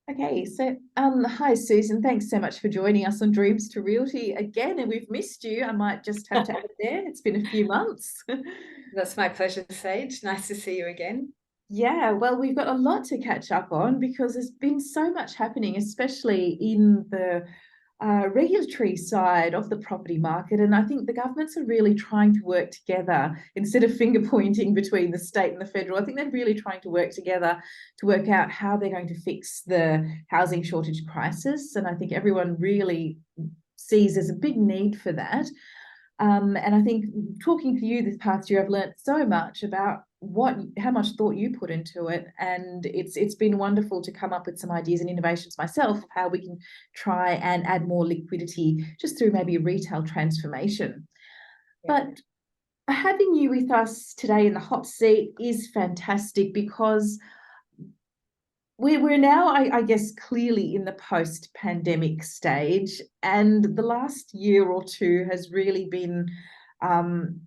Okay, so hi Susan, thanks so much for joining us on Dreams to Realty again, and we've missed you. I might just have to add there. It's been a few months. That's my pleasure, Sage. Nice to see you again. Yeah, well, we've got a lot to catch up on because there's been so much happening, especially in the regulatory side of the property market. And I think the governments are really trying to work together instead of finger pointing between the state and the federal. I think they're really trying to work together to work out how they're going to fix the housing shortage crisis. And I think everyone really sees there's a big need for that. And I think talking to you this past year, I've learned so much about how much thought you put into it, and it's been wonderful to come up with some ideas and innovations myself of how we can try and add more liquidity just through maybe a retail transformation. Yeah. But having you with us today in the hot seat is fantastic because we're now, I guess, clearly in the post-pandemic stage, and the last year or two has really been um,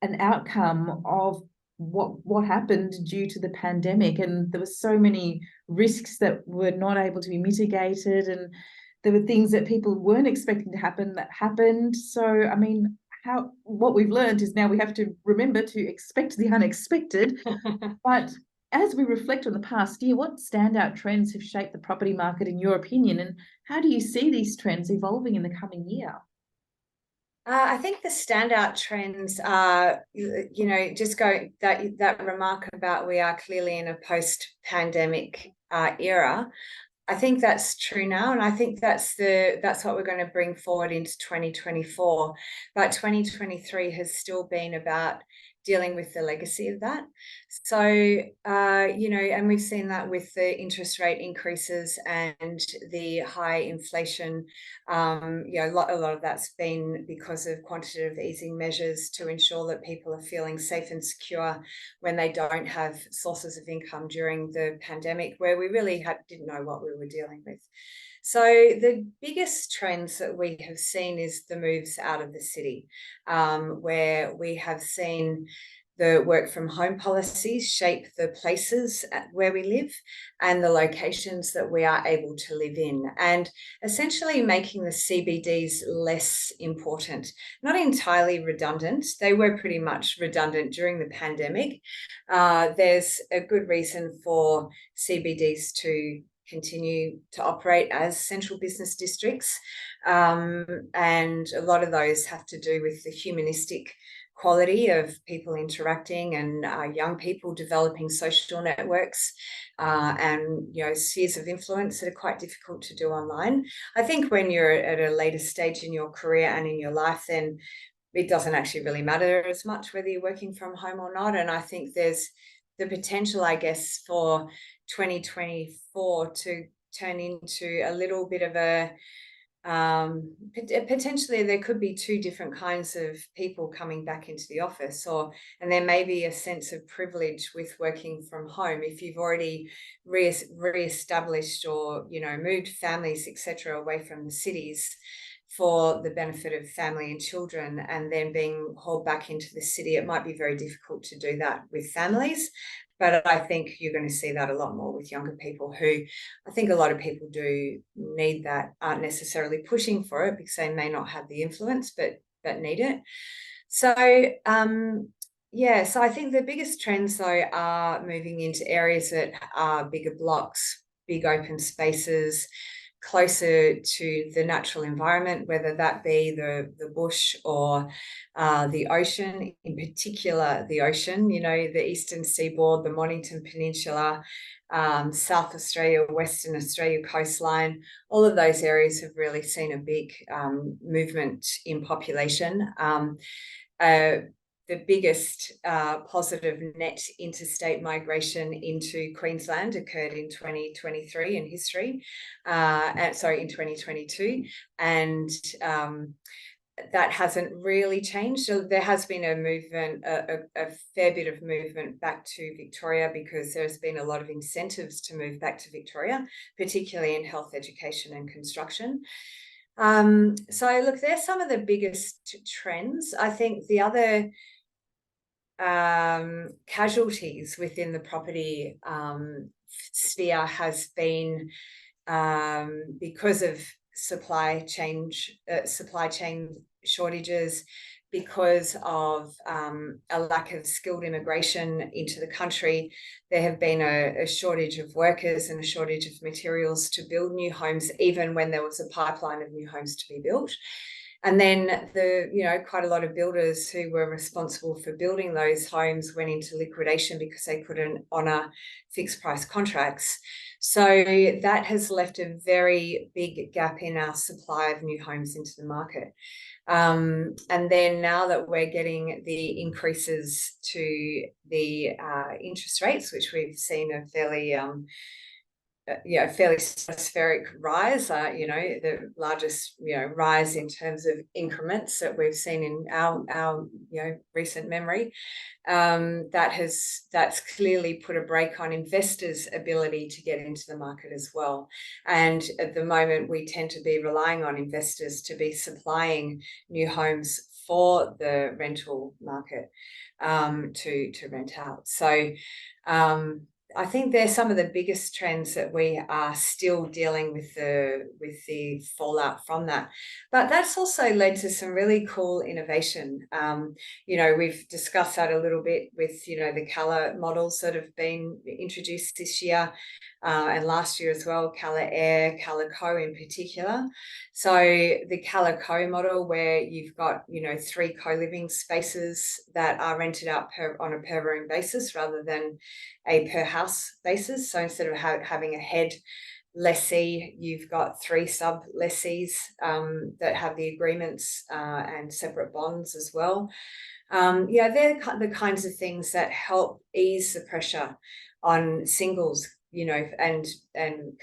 an outcome of what happened due to the pandemic, and there were so many risks that were not able to be mitigated, and there were things that people weren't expecting to happen that happened. So, I mean, how what we've learned is now we have to remember to expect the unexpected, but as we reflect on the past year, what standout trends have shaped the property market in your opinion, and how do you see these trends evolving in the coming year? I think the standout trends are, just go that remark about we are clearly in a post-pandemic era. I think that's true now, and I think that's what we're going to bring forward into 2024. But 2023 has still been about dealing with the legacy of that. So, and we've seen that with the interest rate increases and the high inflation. A lot of that's been because of quantitative easing measures to ensure that people are feeling safe and secure when they don't have sources of income during the pandemic, where we really didn't know what we were dealing with. So the biggest trends that we have seen is the moves out of the city, where we have seen the work from home policies shape the places where we live and the locations that we are able to live in, and essentially making the CBDs less important, not entirely redundant. They were pretty much redundant during the pandemic. There's a good reason for CBDs to continue to operate as central business districts. And a lot of those have to do with the humanistic quality of people interacting and young people developing social networks and spheres of influence that are quite difficult to do online. I think when you're at a later stage in your career and in your life, then it doesn't actually really matter as much whether you're working from home or not. And I think there's the potential, I guess, for 2024 to turn into a little bit of a potentially there could be two different kinds of people coming back into the office, and there may be a sense of privilege with working from home if you've already re-established or moved families, etc., away from the cities for the benefit of family and children, and then being hauled back into the city. It might be very difficult to do that with families, but I think you're going to see that a lot more with younger people who, I think a lot of people do need that, aren't necessarily pushing for it because they may not have the influence, but need it. So so I think the biggest trends though are moving into areas that are bigger blocks, big open spaces, closer to the natural environment, whether that be the bush or the ocean, in particular the ocean, the eastern seaboard, the Mornington Peninsula, South Australia, Western Australia coastline. All of those areas have really seen a big movement in population. The biggest positive net interstate migration into Queensland occurred in 2023 in history, in 2022, and that hasn't really changed. So there has been a movement, a fair bit of movement back to Victoria because there's been a lot of incentives to move back to Victoria, particularly in health, education and construction. So look, there's some of the biggest trends. I think the other casualties within the property sphere has been because of supply chain shortages, because of a lack of skilled immigration into the country. There have been a shortage of workers and a shortage of materials to build new homes, even when there was a pipeline of new homes to be built. And then quite a lot of builders who were responsible for building those homes went into liquidation because they couldn't honour fixed price contracts. So that has left a very big gap in our supply of new homes into the market. And then now that we're getting the increases to the interest rates, which we've seen a fairly fairly stratospheric rise, the largest, rise in terms of increments that we've seen in our recent memory. That's clearly put a brake on investors' ability to get into the market as well. And at the moment, we tend to be relying on investors to be supplying new homes for the rental market to rent out. So I think they're some of the biggest trends that we are still dealing with the fallout from that. But that's also led to some really cool innovation. We've discussed that a little bit with, the colour models that have been introduced this year and last year as well, Colour Air, Colour Co in particular. So the Colour Co model, where you've got, 3 co-living spaces that are rented out on a per room basis rather than a per house basis. So instead of having a head lessee, you've got 3 sub lessees that have the agreements and separate bonds as well. They're the kinds of things that help ease the pressure on singles, and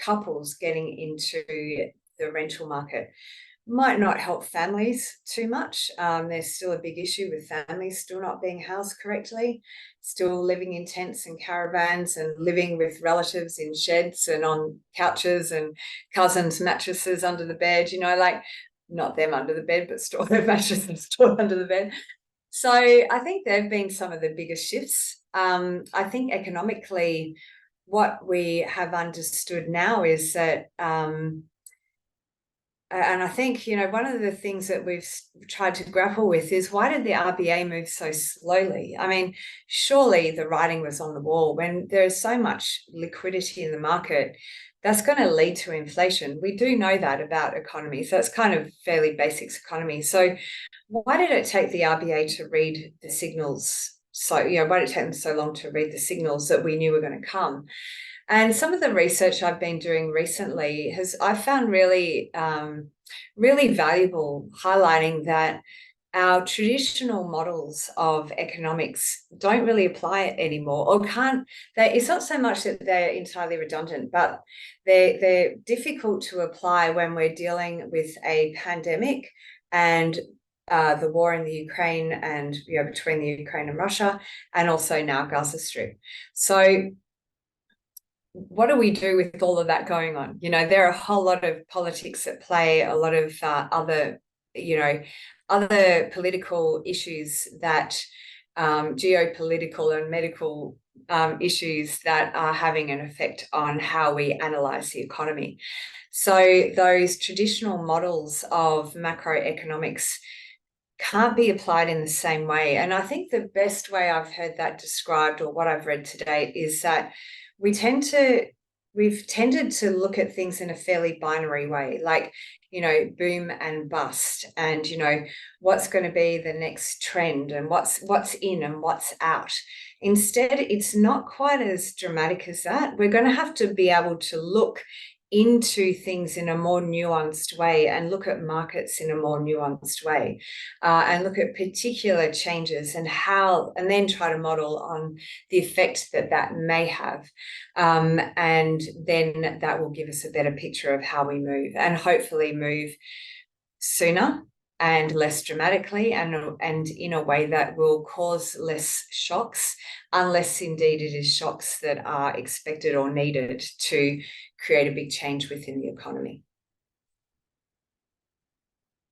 couples getting into the rental market. Might not help families too much. There's still a big issue with families still not being housed correctly, still living in tents and caravans and living with relatives in sheds and on couches and cousins' mattresses under the bed, not them under the bed, but store their mattresses stored under the bed. So I think they've been some of the biggest shifts. I think economically, what we have understood now is that and I think, one of the things that we've tried to grapple with is, why did the RBA move so slowly? I mean, surely the writing was on the wall. When there is so much liquidity in the market, that's going to lead to inflation. We do know that about economies. That's kind of fairly basics economy. So why did it take the RBA to read the signals? So, why did it take them so long to read the signals that we knew were going to come? And some of the research I've been doing recently I found really, really valuable, highlighting that our traditional models of economics don't really apply anymore, or can't. It's not so much that they're entirely redundant, but they're difficult to apply when we're dealing with a pandemic and the war in the Ukraine and between the Ukraine and Russia, and also now Gaza Strip. So what do we do with all of that going on? There are a whole lot of politics at play, a lot of other political issues, that geopolitical and medical issues that are having an effect on how we analyse the economy. So those traditional models of macroeconomics can't be applied in the same way. And I think the best way I've heard that described, or what I've read to date, is that we've tended to look at things in a fairly binary way, like, boom and bust, and, what's going to be the next trend, and what's in and what's out. Instead, it's not quite as dramatic as that. We're going to have to be able to look into things in a more nuanced way, and look at markets in a more nuanced way, and look at particular changes and then try to model on the effect that may have. And then that will give us a better picture of how we move, and hopefully move sooner and less dramatically, and in a way that will cause less shocks, unless indeed it is shocks that are expected or needed to create a big change within the economy.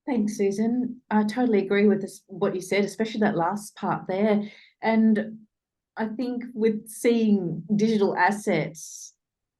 Thanks, Susan. I totally agree with what you said, especially that last part there. And I think with seeing digital assets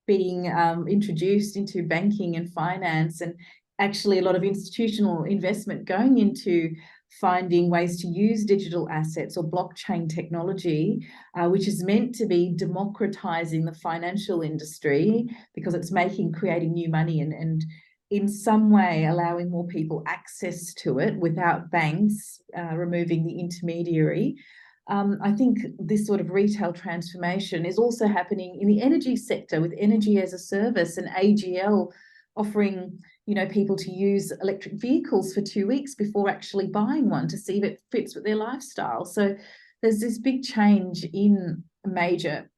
being introduced into banking and finance, and actually a lot of institutional investment going into finding ways to use digital assets or blockchain technology, which is meant to be democratizing the financial industry because it's creating new money and in some way allowing more people access to it without banks removing the intermediary. I think this sort of retail transformation is also happening in the energy sector with energy as a service and AGL offering, people to use electric vehicles for 2 weeks before actually buying one to see if it fits with their lifestyle. So there's this big change in a major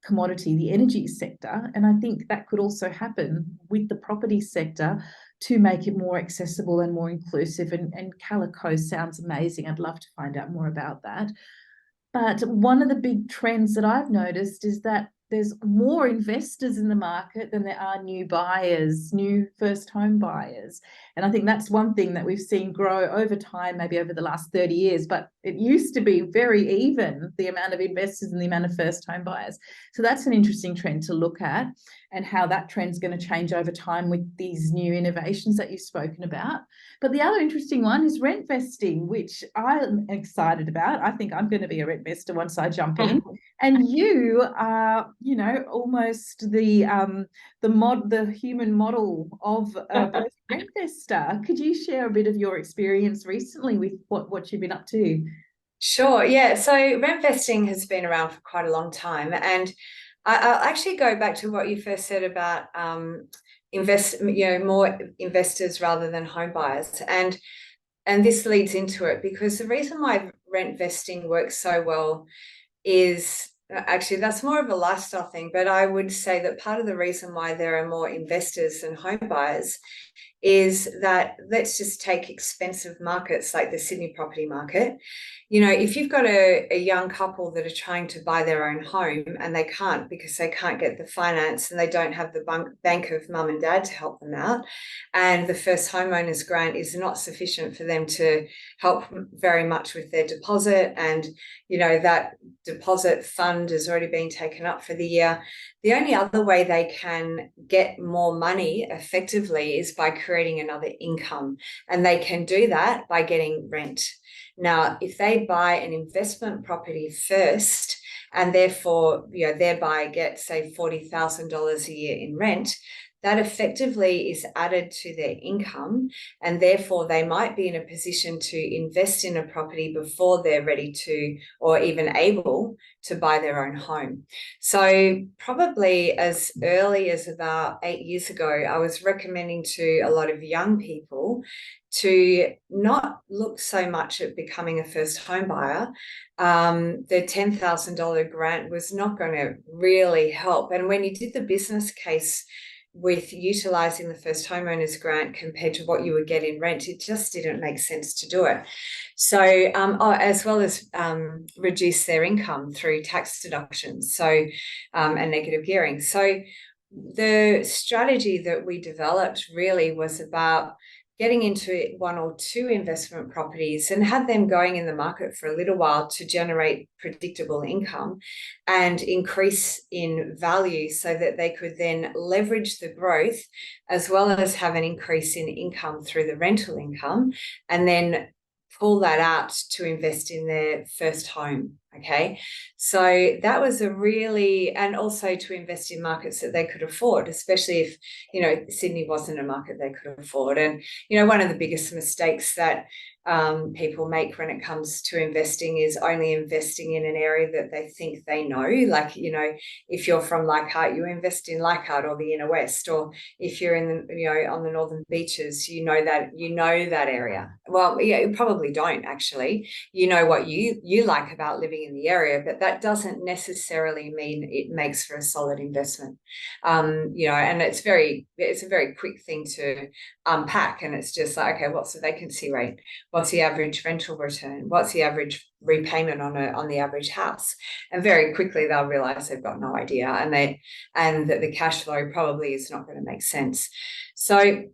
commodity, the energy sector, and I think that could also happen with the property sector to make it more accessible and more inclusive. And Calico sounds amazing. I'd love to find out more about that. But one of the big trends that I've noticed is that there's more investors in the market than there are new buyers, new first home buyers. And I think that's one thing that we've seen grow over time, maybe over the last 30 years, but it used to be very even, the amount of investors and the amount of first home buyers. So that's an interesting trend to look at, and how that trend's going to change over time with these new innovations that you've spoken about. But the other interesting one is rent vesting, which I'm excited about. I think I'm going to be a rent vester once I jump in. And you are, almost the human model of a rent vester. Could you share a bit of your experience recently with what you've been up to? Sure. Yeah. So rent vesting has been around for quite a long time, and I'll actually go back to what you first said about more investors rather than home buyers, and this leads into it, because the reason why rent vesting works so well is actually, that's more of a lifestyle thing, but I would say that part of the reason why there are more investors than home buyers is that, let's just take expensive markets like the Sydney property market. If you've got a young couple that are trying to buy their own home and they can't because they can't get the finance and they don't have the bank of mum and dad to help them out, and the first homeowners grant is not sufficient for them to help very much with their deposit, and that deposit fund has already been taken up for the year, the only other way they can get more money effectively is by creating another income, and they can do that by getting rent. Now, if they buy an investment property first and therefore, thereby get, say, $40,000 a year in rent, that effectively is added to their income, and therefore they might be in a position to invest in a property before they're ready to, or even able to, buy their own home. So probably as early as about 8 years ago, I was recommending to a lot of young people to not look so much at becoming a first home buyer. The $10,000 grant was not going to really help. And when you did the business case with utilising the first homeowners grant compared to what you would get in rent, it just didn't make sense to do it. So as well as reduce their income through tax deductions, and negative gearing. So the strategy that we developed really was about getting into one or two investment properties and had them going in the market for a little while to generate predictable income and increase in value, so that they could then leverage the growth as well as have an increase in income through the rental income, and then pull that out to invest in their first home. Okay, so that was and also to invest in markets that they could afford, especially if Sydney wasn't a market they could afford. And one of the biggest mistakes that people make when it comes to investing is only investing in an area that they think they know. Like, if you're from Leichhardt, you invest in Leichhardt or the inner west, or if you're in on the northern beaches, that area. Well, yeah, you probably don't actually. What you like about living in the area, but that doesn't necessarily mean it makes for a solid investment. And it's a very quick thing to unpack, and it's just like, okay, what's the vacancy rate? What's the average rental return? What's the average repayment on the average house? And very quickly they'll realize they've got no idea, and that the cash flow probably is not going to make sense. So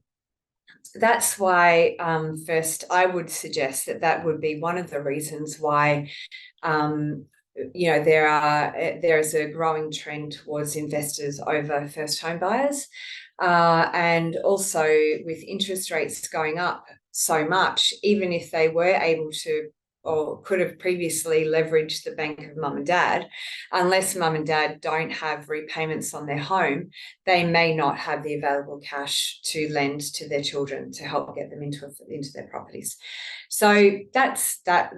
that's why first I would suggest that would be one of the reasons why there is a growing trend towards investors over first home buyers. And also with interest rates going up so much, even if they were able to or could have previously leveraged the bank of mum and dad, unless mum and dad don't have repayments on their home, they may not have the available cash to lend to their children to help get them into their properties. So that's that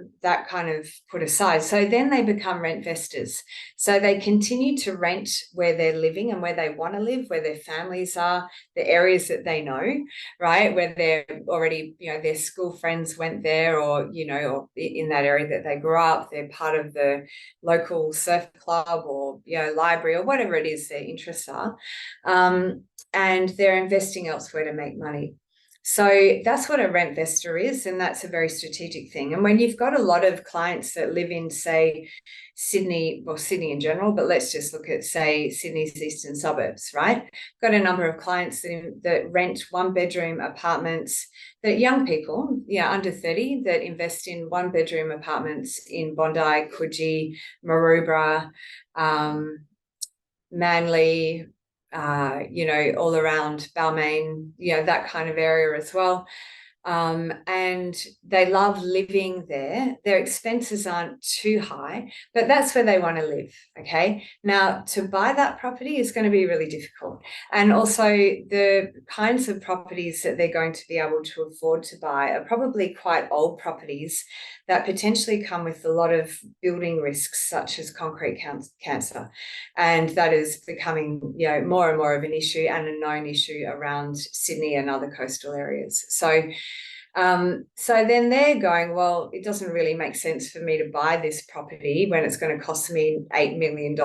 kind of put aside. So then they become rent investors. So they continue to rent where they're living and where they want to live, where their families are, the areas that they know, right? Where they're already, their school friends went there, or in that area that they grew up, they're part of the local surf club or, library or whatever it is their interests are. And they're investing elsewhere to make money. So that's what a rent investor is, and that's a very strategic thing. And when you've got a lot of clients that live in, say, Sydney in general, but let's just look at, say, Sydney's eastern suburbs, right? Got a number of clients that rent one-bedroom apartments, that young people, under 30, that invest in one-bedroom apartments in Bondi, Coogee, Maroubra, Manly, all around Balmain, that kind of area as well. And they love living there. Their expenses aren't too high, but that's where they want to live. Okay. Now, to buy that property is going to be really difficult. And also, the kinds of properties that they're going to be able to afford to buy are probably quite old properties that potentially come with a lot of building risks, such as concrete cancer. And that is becoming, more and more of an issue, and a known issue around Sydney and other coastal areas. So then they're going, well, it doesn't really make sense for me to buy this property when it's going to cost me $8 million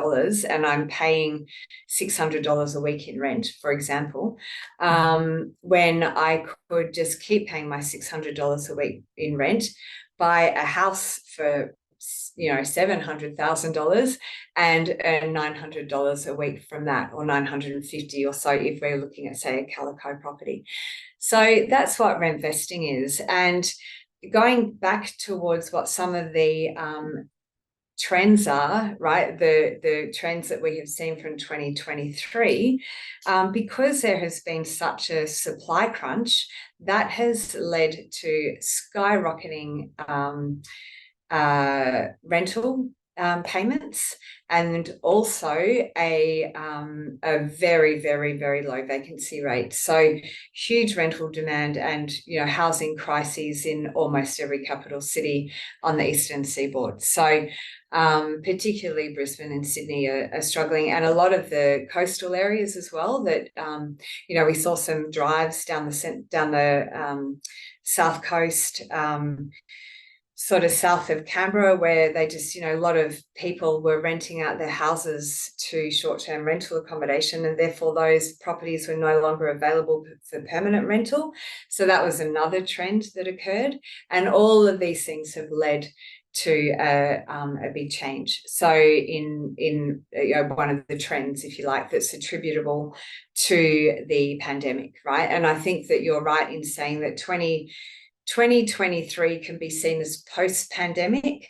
and I'm paying $600 a week in rent, for example, when I could just keep paying my $600 a week in rent, buy a house for $700,000 and earn $900 a week from that, or $950 or so if we're looking at, say, a calico property. So that's what rent investing is. And going back towards what some of the trends are, right, the trends that we have seen from 2023, because there has been such a supply crunch, that has led to skyrocketing rental payments, and also a very, very, very low vacancy rate. So huge rental demand, and housing crises in almost every capital city on the eastern seaboard. So particularly Brisbane and Sydney are struggling, and a lot of the coastal areas as well. That we saw some drives down the south coast. Sort of south of Canberra, where they just, a lot of people were renting out their houses to short-term rental accommodation, and therefore those properties were no longer available for permanent rental. So that was another trend that occurred. And all of these things have led to a big change. So in one of the trends, if you like, that's attributable to the pandemic, right? And I think that you're right in saying that 2023 can be seen as post-pandemic,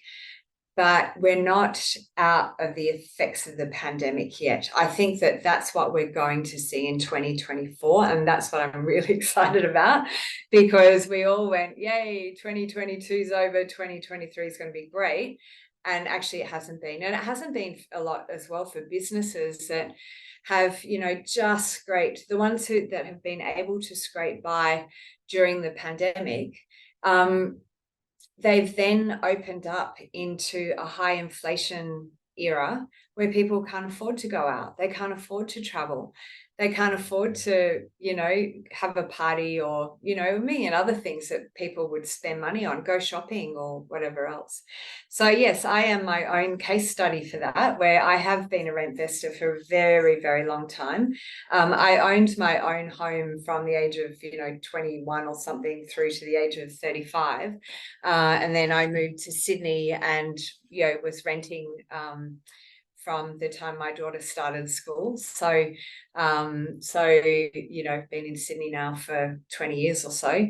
but we're not out of the effects of the pandemic yet. I think that that's what we're going to see in 2024, and that's what I'm really excited about, because we all went, yay, 2022 is over, 2023 is going to be great. And actually it hasn't been. And it hasn't been a lot as well for businesses that have, just scraped, the ones that have been able to scrape by during the pandemic. They've then opened up into a high inflation era where people can't afford to go out. They can't afford to travel. They can't afford to, have a party, or, a million other things that people would spend money on, go shopping or whatever else. So yes, I am my own case study for that, where I have been a rent investor for a very, very long time. I owned my own home from the age of, 21 or something through to the age of 35. And then I moved to Sydney and, was renting from the time my daughter started school. So, you know, I've been in Sydney now for 20 years or so,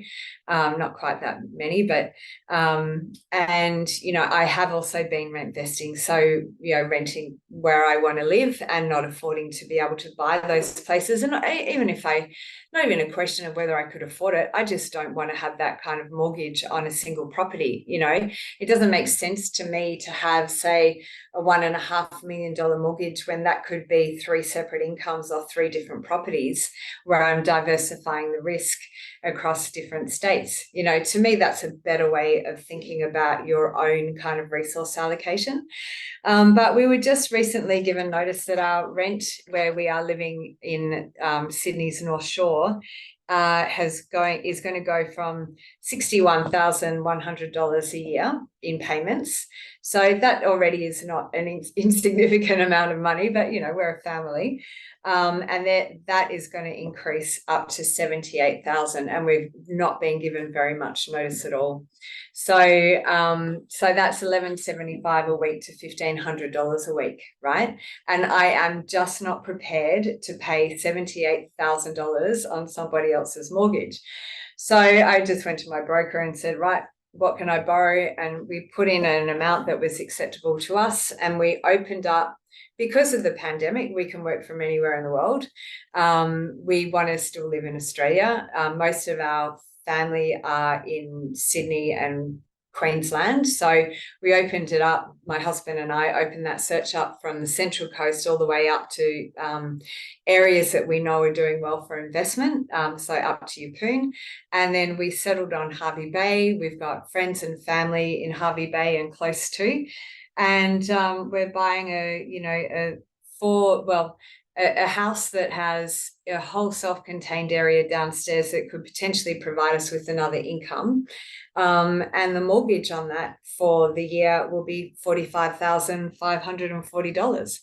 not quite that many, but, and, you know, I have also been rent vesting. So, you know, renting where I want to live and not affording to be able to buy those places. And even if not even a question of whether I could afford it, I just don't want to have that kind of mortgage on a single property. You know, it doesn't make sense to me to have, say, a $1.5 million mortgage when that could be 3 separate incomes or 3 different properties where I'm diversifying the risk across different states. You know, to me, that's a better way of thinking about your own kind of resource allocation. But we were just recently given notice that our rent where we are living in Sydney's North Shore is going to go from $61,100 a year in payments. So that already is not an insignificant amount of money, but, you know, we're a family. And that is going to increase up to $78,000, and we've not been given very much notice at all. So that's $1,175 a week to $1,500 a week, right? And I am just not prepared to pay $78,000 on somebody else's mortgage. So I just went to my broker and said, right, what can I borrow? And we put in an amount that was acceptable to us, and we opened up. Because of the pandemic, we can work from anywhere in the world. We want to still live in Australia. Most of our family are in Sydney and Queensland. So we opened it up. My husband and I opened that search up from the Central Coast all the way up to areas that we know are doing well for investment. So up to Yeppoon. And then we settled on Hervey Bay. We've got friends and family in Hervey Bay and close to. And we're buying a house that has a whole self-contained area downstairs that could potentially provide us with another income. And the mortgage on that for the year will be $45,540.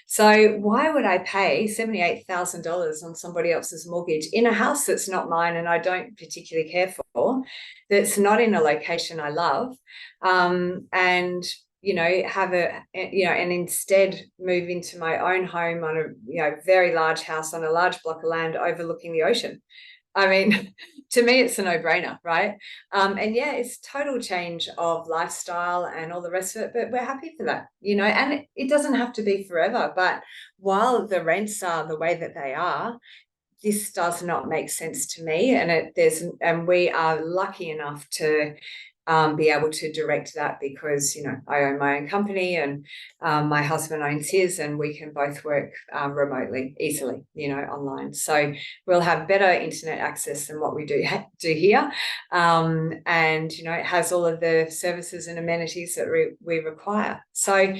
So why would I pay $78,000 on somebody else's mortgage in a house that's not mine and I don't particularly care for, that's not in a location I love, and you know, and instead move into my own home on a, you know, very large house on a large block of land overlooking the ocean? I mean, to me, it's a no-brainer, right? And yeah, it's total change of lifestyle and all the rest of it, but we're happy for that, you know, and it doesn't have to be forever. But while the rents are the way that they are, this does not make sense to me. And we are lucky enough to be able to direct that because, you know, I own my own company and my husband owns his, and we can both work remotely easily, you know, online. So we'll have better internet access than what we do here. And, you know, it has all of the services and amenities that we require. So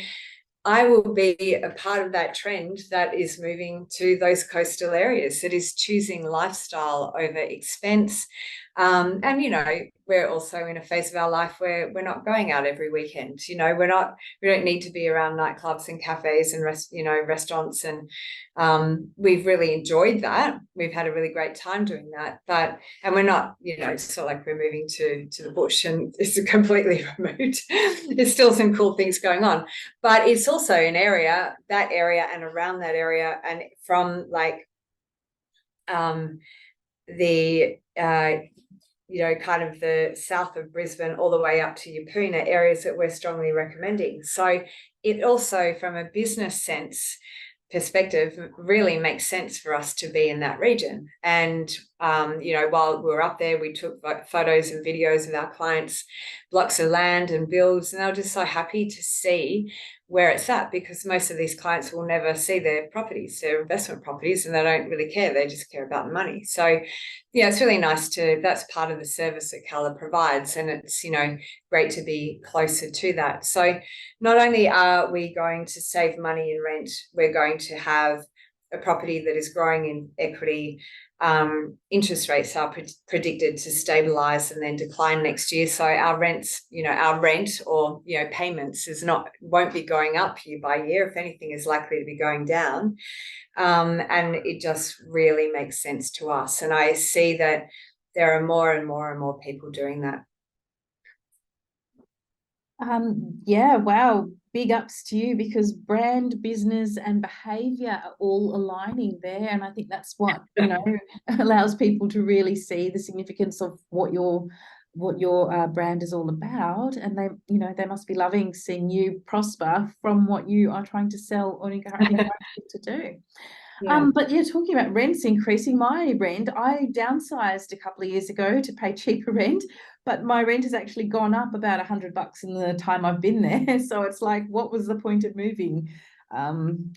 I will be a part of that trend that is moving to those coastal areas, that is choosing lifestyle over expense. And, you know, we're also in a phase of our life where we're not going out every weekend. You know, we don't need to be around nightclubs and cafes and restaurants. And we've really enjoyed that. We've had a really great time doing that. And we're not, you know, it's not like we're moving to the bush and it's completely remote. There's still some cool things going on, but it's also an area, that area and around that area, and from like you know, kind of the south of Brisbane all the way up to Yeppoon, areas that we're strongly recommending. So it also, from a business sense perspective, really makes sense for us to be in that region. And, you know, while we were up there, we took photos and videos of our clients' blocks of land and builds, and they were just so happy to see where it's at, because most of these clients will never see their properties, their investment properties, and they don't really care. They just care about the money. So, yeah, it's really nice that's part of the service that Cala provides. And it's, you know, great to be closer to that. So not only are we going to save money in rent, we're going to have a property that is growing in equity. Interest rates are predicted to stabilize and then decline next year. So our rents, you know, our rent or, you know, payments won't be going up year by year. If anything, is likely to be going down. And it just really makes sense to us. And I see that there are more and more and more people doing that. Yeah, wow. Big ups to you, because brand, business, and behavior are all aligning there. And I think that's what, allows people to really see the significance of what your brand is all about. And they must be loving seeing you prosper from what you are trying to sell or encourage people to do. Yeah. But yeah, talking about rents increasing, my rent, I downsized a couple of years ago to pay cheaper rent, but my rent has actually gone up about $100 in the time I've been there. So it's like, what was the point of moving?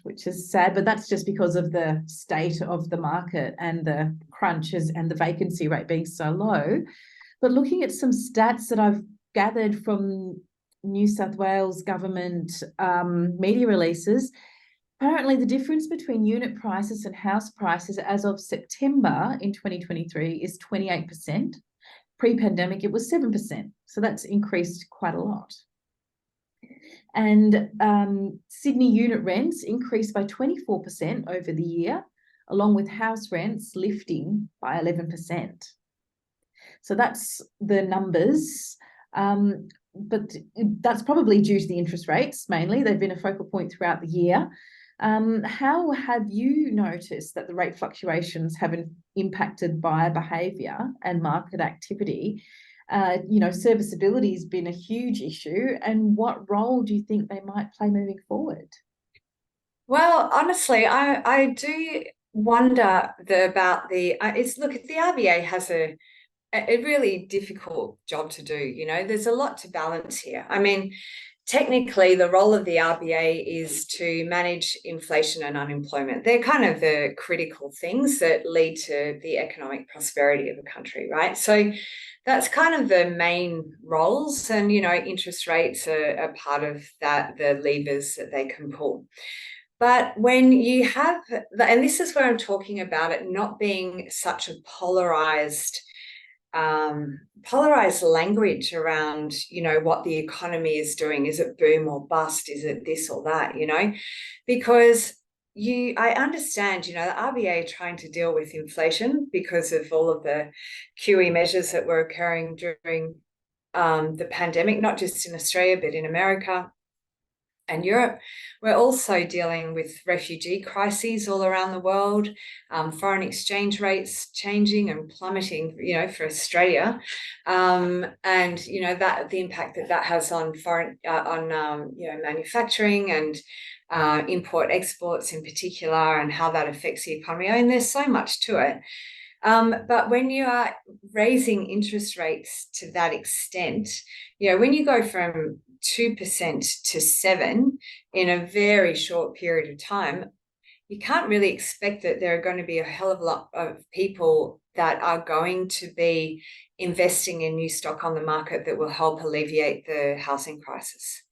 Which is sad, but that's just because of the state of the market and the crunches and the vacancy rate being so low. But looking at some stats that I've gathered from New South Wales government media releases, apparently, the difference between unit prices and house prices as of September in 2023 is 28%. Pre-pandemic, it was 7%. So that's increased quite a lot. And Sydney unit rents increased by 24% over the year, along with house rents lifting by 11%. So that's the numbers. But that's probably due to the interest rates mainly. They've been a focal point throughout the year. How have you noticed that the rate fluctuations have been impacted buyer behaviour and market activity? Serviceability has been a huge issue. And what role do you think they might play moving forward? Well, honestly, I do wonder about look, the RBA has a really difficult job to do. There's a lot to balance here. I mean, technically, the role of the RBA is to manage inflation and unemployment. They're kind of the critical things that lead to the economic prosperity of a country, right? So that's kind of the main roles. And, interest rates are part of that, the levers that they can pull. But when you have, and this is where I'm talking about it not being such a polarized language around, what the economy is doing. Is it boom or bust? Is it this or that? Because I understand, the RBA trying to deal with inflation because of all of the QE measures that were occurring during the pandemic, not just in Australia, but in America and Europe. We're also dealing with refugee crises all around the world, foreign exchange rates changing and plummeting, for Australia, and that the impact that has on manufacturing and import exports in particular, and how that affects the economy. I mean, there's so much to it. But when you are raising interest rates to that extent, when you go from 2% to 7% in a very short period of time, you can't really expect that there are going to be a hell of a lot of people that are going to be investing in new stock on the market that will help alleviate the housing crisis.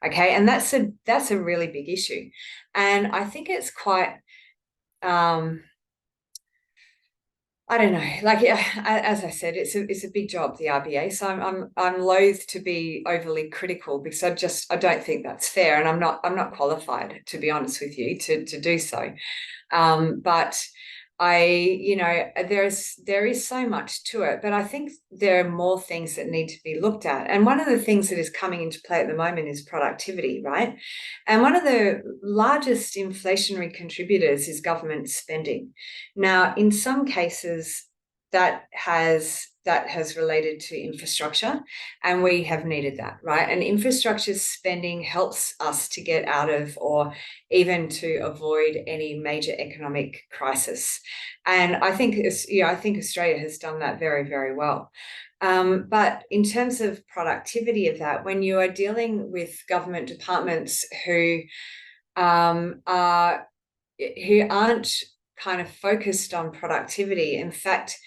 Okay, and that's a really big issue. And I think it's quite I don't know. Like, as I said, it's a big job, the RBA. So I'm loath to be overly critical, because I don't think that's fair, and I'm not qualified, to be honest with you, to do so. But there is so much to it, but I think there are more things that need to be looked at. And one of the things that is coming into play at the moment is productivity, right? And one of the largest inflationary contributors is government spending. Now, in some cases, that has related to infrastructure, and we have needed that, right? And infrastructure spending helps us to get out of, or even to avoid, any major economic crisis. And I think Australia has done that very, very well. But in terms of productivity of that, when you are dealing with government departments who aren't kind of focused on productivity, in fact,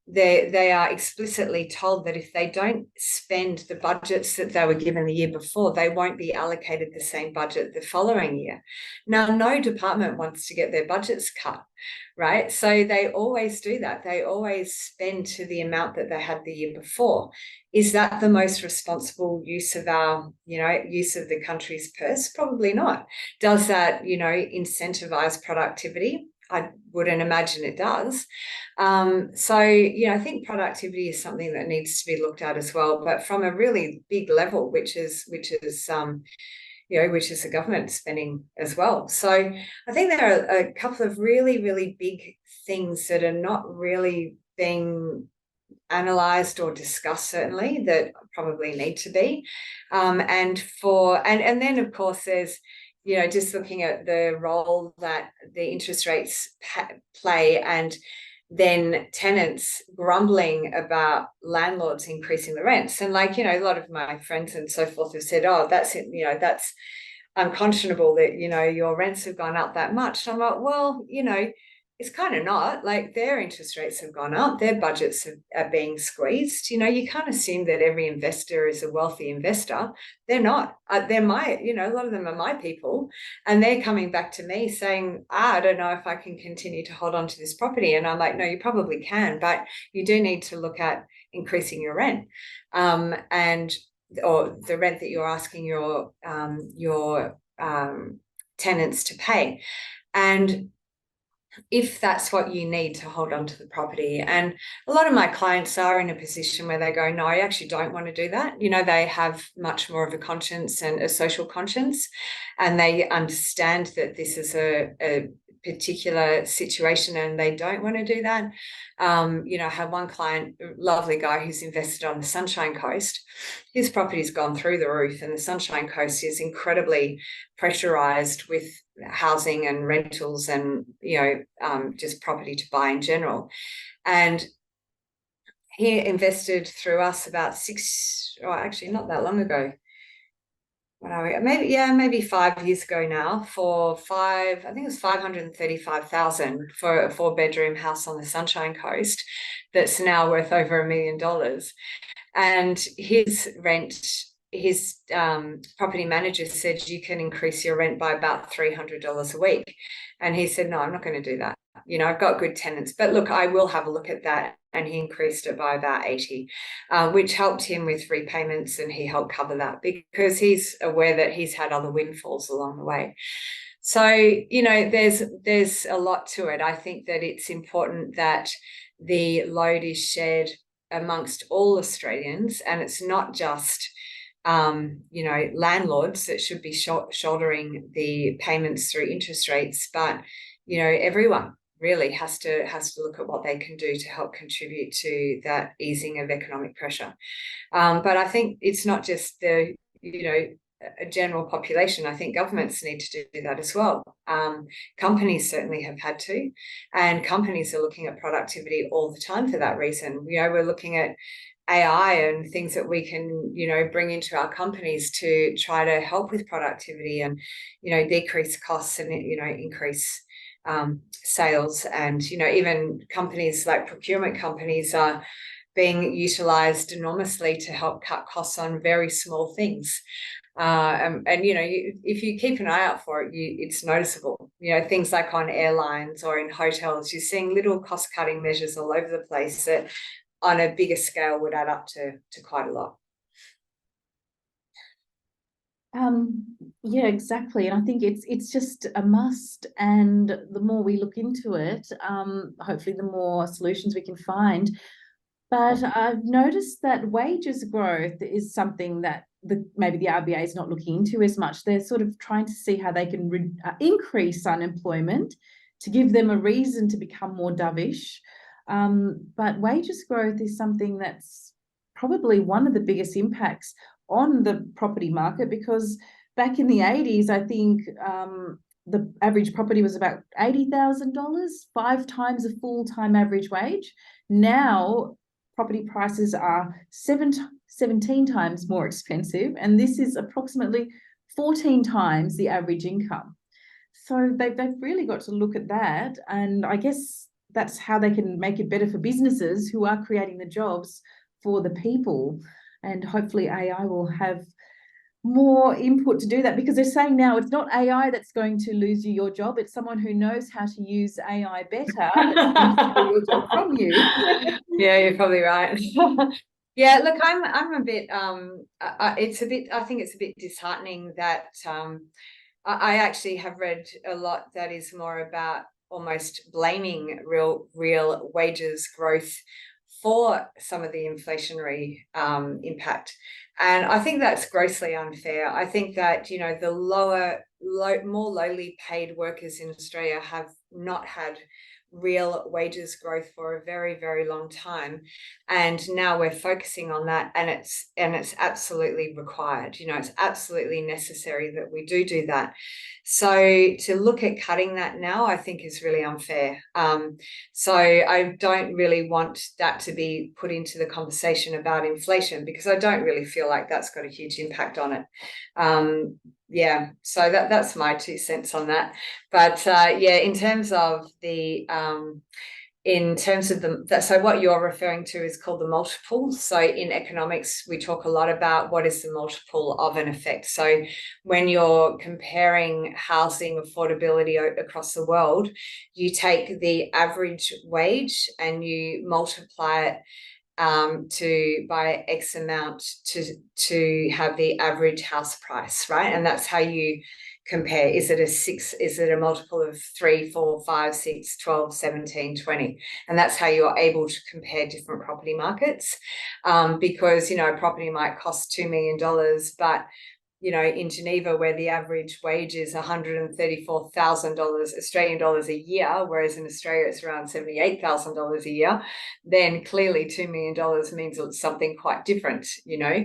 they are explicitly told that if they don't spend the budgets that they were given the year before, they won't be allocated the same budget the following year. Now, no department wants to get their budgets cut, right? So they always do that. They always spend to the amount that they had the year before. Is that the most responsible use of use of the country's purse? Probably not. Does that, incentivize productivity? I wouldn't imagine it does. So, you know, I think productivity is something that needs to be looked at as well, but from a really big level, which is you know, which is the government spending as well. So I think there are a couple of really, really big things that are not really being analysed or discussed, certainly, that probably need to be. And then of course there's, you know, just looking at the role that the interest rates play, and then tenants grumbling about landlords increasing the rents. And like, you know, a lot of my friends and so forth have said, oh, that's it, you know, that's unconscionable that, you know, your rents have gone up that much. And I'm like, well, you know, it's kind of not. Like, their interest rates have gone up, their budgets are being squeezed. You know, you can't assume that every investor is a wealthy investor. They're not. They're my, you know, a lot of them are my people, and they're coming back to me saying, I don't know if I can continue to hold on to this property. And I'm like, no, you probably can, but you do need to look at increasing your rent, and or the rent that you're asking your tenants to pay. And if that's what you need to hold on to the property. And a lot of my clients are in a position where they go, no, I actually don't want to do that. You know, they have much more of a conscience and a social conscience, and they understand that this is a particular situation and they don't want to do that. You know, I had one client, a lovely guy who's invested on the Sunshine Coast. His property's gone through the roof, and the Sunshine Coast is incredibly pressurized with housing and rentals and, you know, just property to buy in general. And he invested through us about actually not that long ago. What are we? Maybe 5 years ago now, I think it was 535,000 for a 4-bedroom house on the Sunshine Coast that's now worth over $1 million. And his property manager said, you can increase your rent by about $300 a week. And he said, no, I'm not going to do that. You know, I've got good tenants, but look, I will have a look at that. And he increased it by about 80, which helped him with repayments, and he helped cover that because he's aware that he's had other windfalls along the way. So, you know, there's a lot to it. I think that it's important that the load is shared amongst all Australians, and it's not just you know, landlords that should be shouldering the payments through interest rates, but, you know, everyone really has to look at what they can do to help contribute to that easing of economic pressure. But I think it's not just the, you know, a general population. I think governments need to do that as well. Companies certainly have had to, and companies are looking at productivity all the time for that reason. You know, we're looking at AI and things that we can, you know, bring into our companies to try to help with productivity and, you know, decrease costs and, you know, increase sales. And, you know, even companies like procurement companies are being utilized enormously to help cut costs on very small things. And you know, if you keep an eye out for it, it's noticeable. You know, things like on airlines or in hotels, you're seeing little cost-cutting measures all over the place that on a bigger scale would add up to quite a lot. Yeah, exactly. And I think it's just a must. And the more we look into it, hopefully the more solutions we can find. But I've noticed that wages growth is something that maybe the RBA is not looking into as much. They're sort of trying to see how they can increase unemployment to give them a reason to become more dovish. But wages growth is something that's probably one of the biggest impacts on the property market, because back in the 80s, I think the average property was about $80,000, 5 times a full-time average wage. Now, property prices are 17 times more expensive, and this is approximately 14 times the average income. So they've really got to look at that, and I guess that's how they can make it better for businesses who are creating the jobs for the people. And hopefully AI will have more input to do that, because they're saying now it's not AI that's going to lose you your job, it's someone who knows how to use AI better that's going to steal your job from you. Yeah, you're probably right. Yeah, look, I'm a bit I think it's a bit disheartening that I actually have read a lot that is more about almost blaming real wages growth for some of the inflationary impact. And I think that's grossly unfair. I think that, you know, the more lowly paid workers in Australia have not had real wages growth for a very, very long time, and now we're focusing on that, and it's absolutely required. You know, it's absolutely necessary that we do that. So to look at cutting that now, I think is really unfair. So I don't really want that to be put into the conversation about inflation, because I don't really feel like that's got a huge impact on it. Yeah, so that's my 2 cents on that. But yeah, in terms of so what you're referring to is called the multiple. So in economics, we talk a lot about what is the multiple of an effect. So when you're comparing housing affordability across the world, you take the average wage and you multiply it by X amount to have the average house price, right? And that's how you compare. Is it a multiple of 3, 4, 5, 6, 12, 17, 20? And that's how you're able to compare different property markets. Because, you know, a property might cost $2 million, but you know, in Geneva, where the average wage is $134,000 Australian dollars a year, whereas in Australia it's around $78,000 a year, then clearly $2 million means it's something quite different, you know.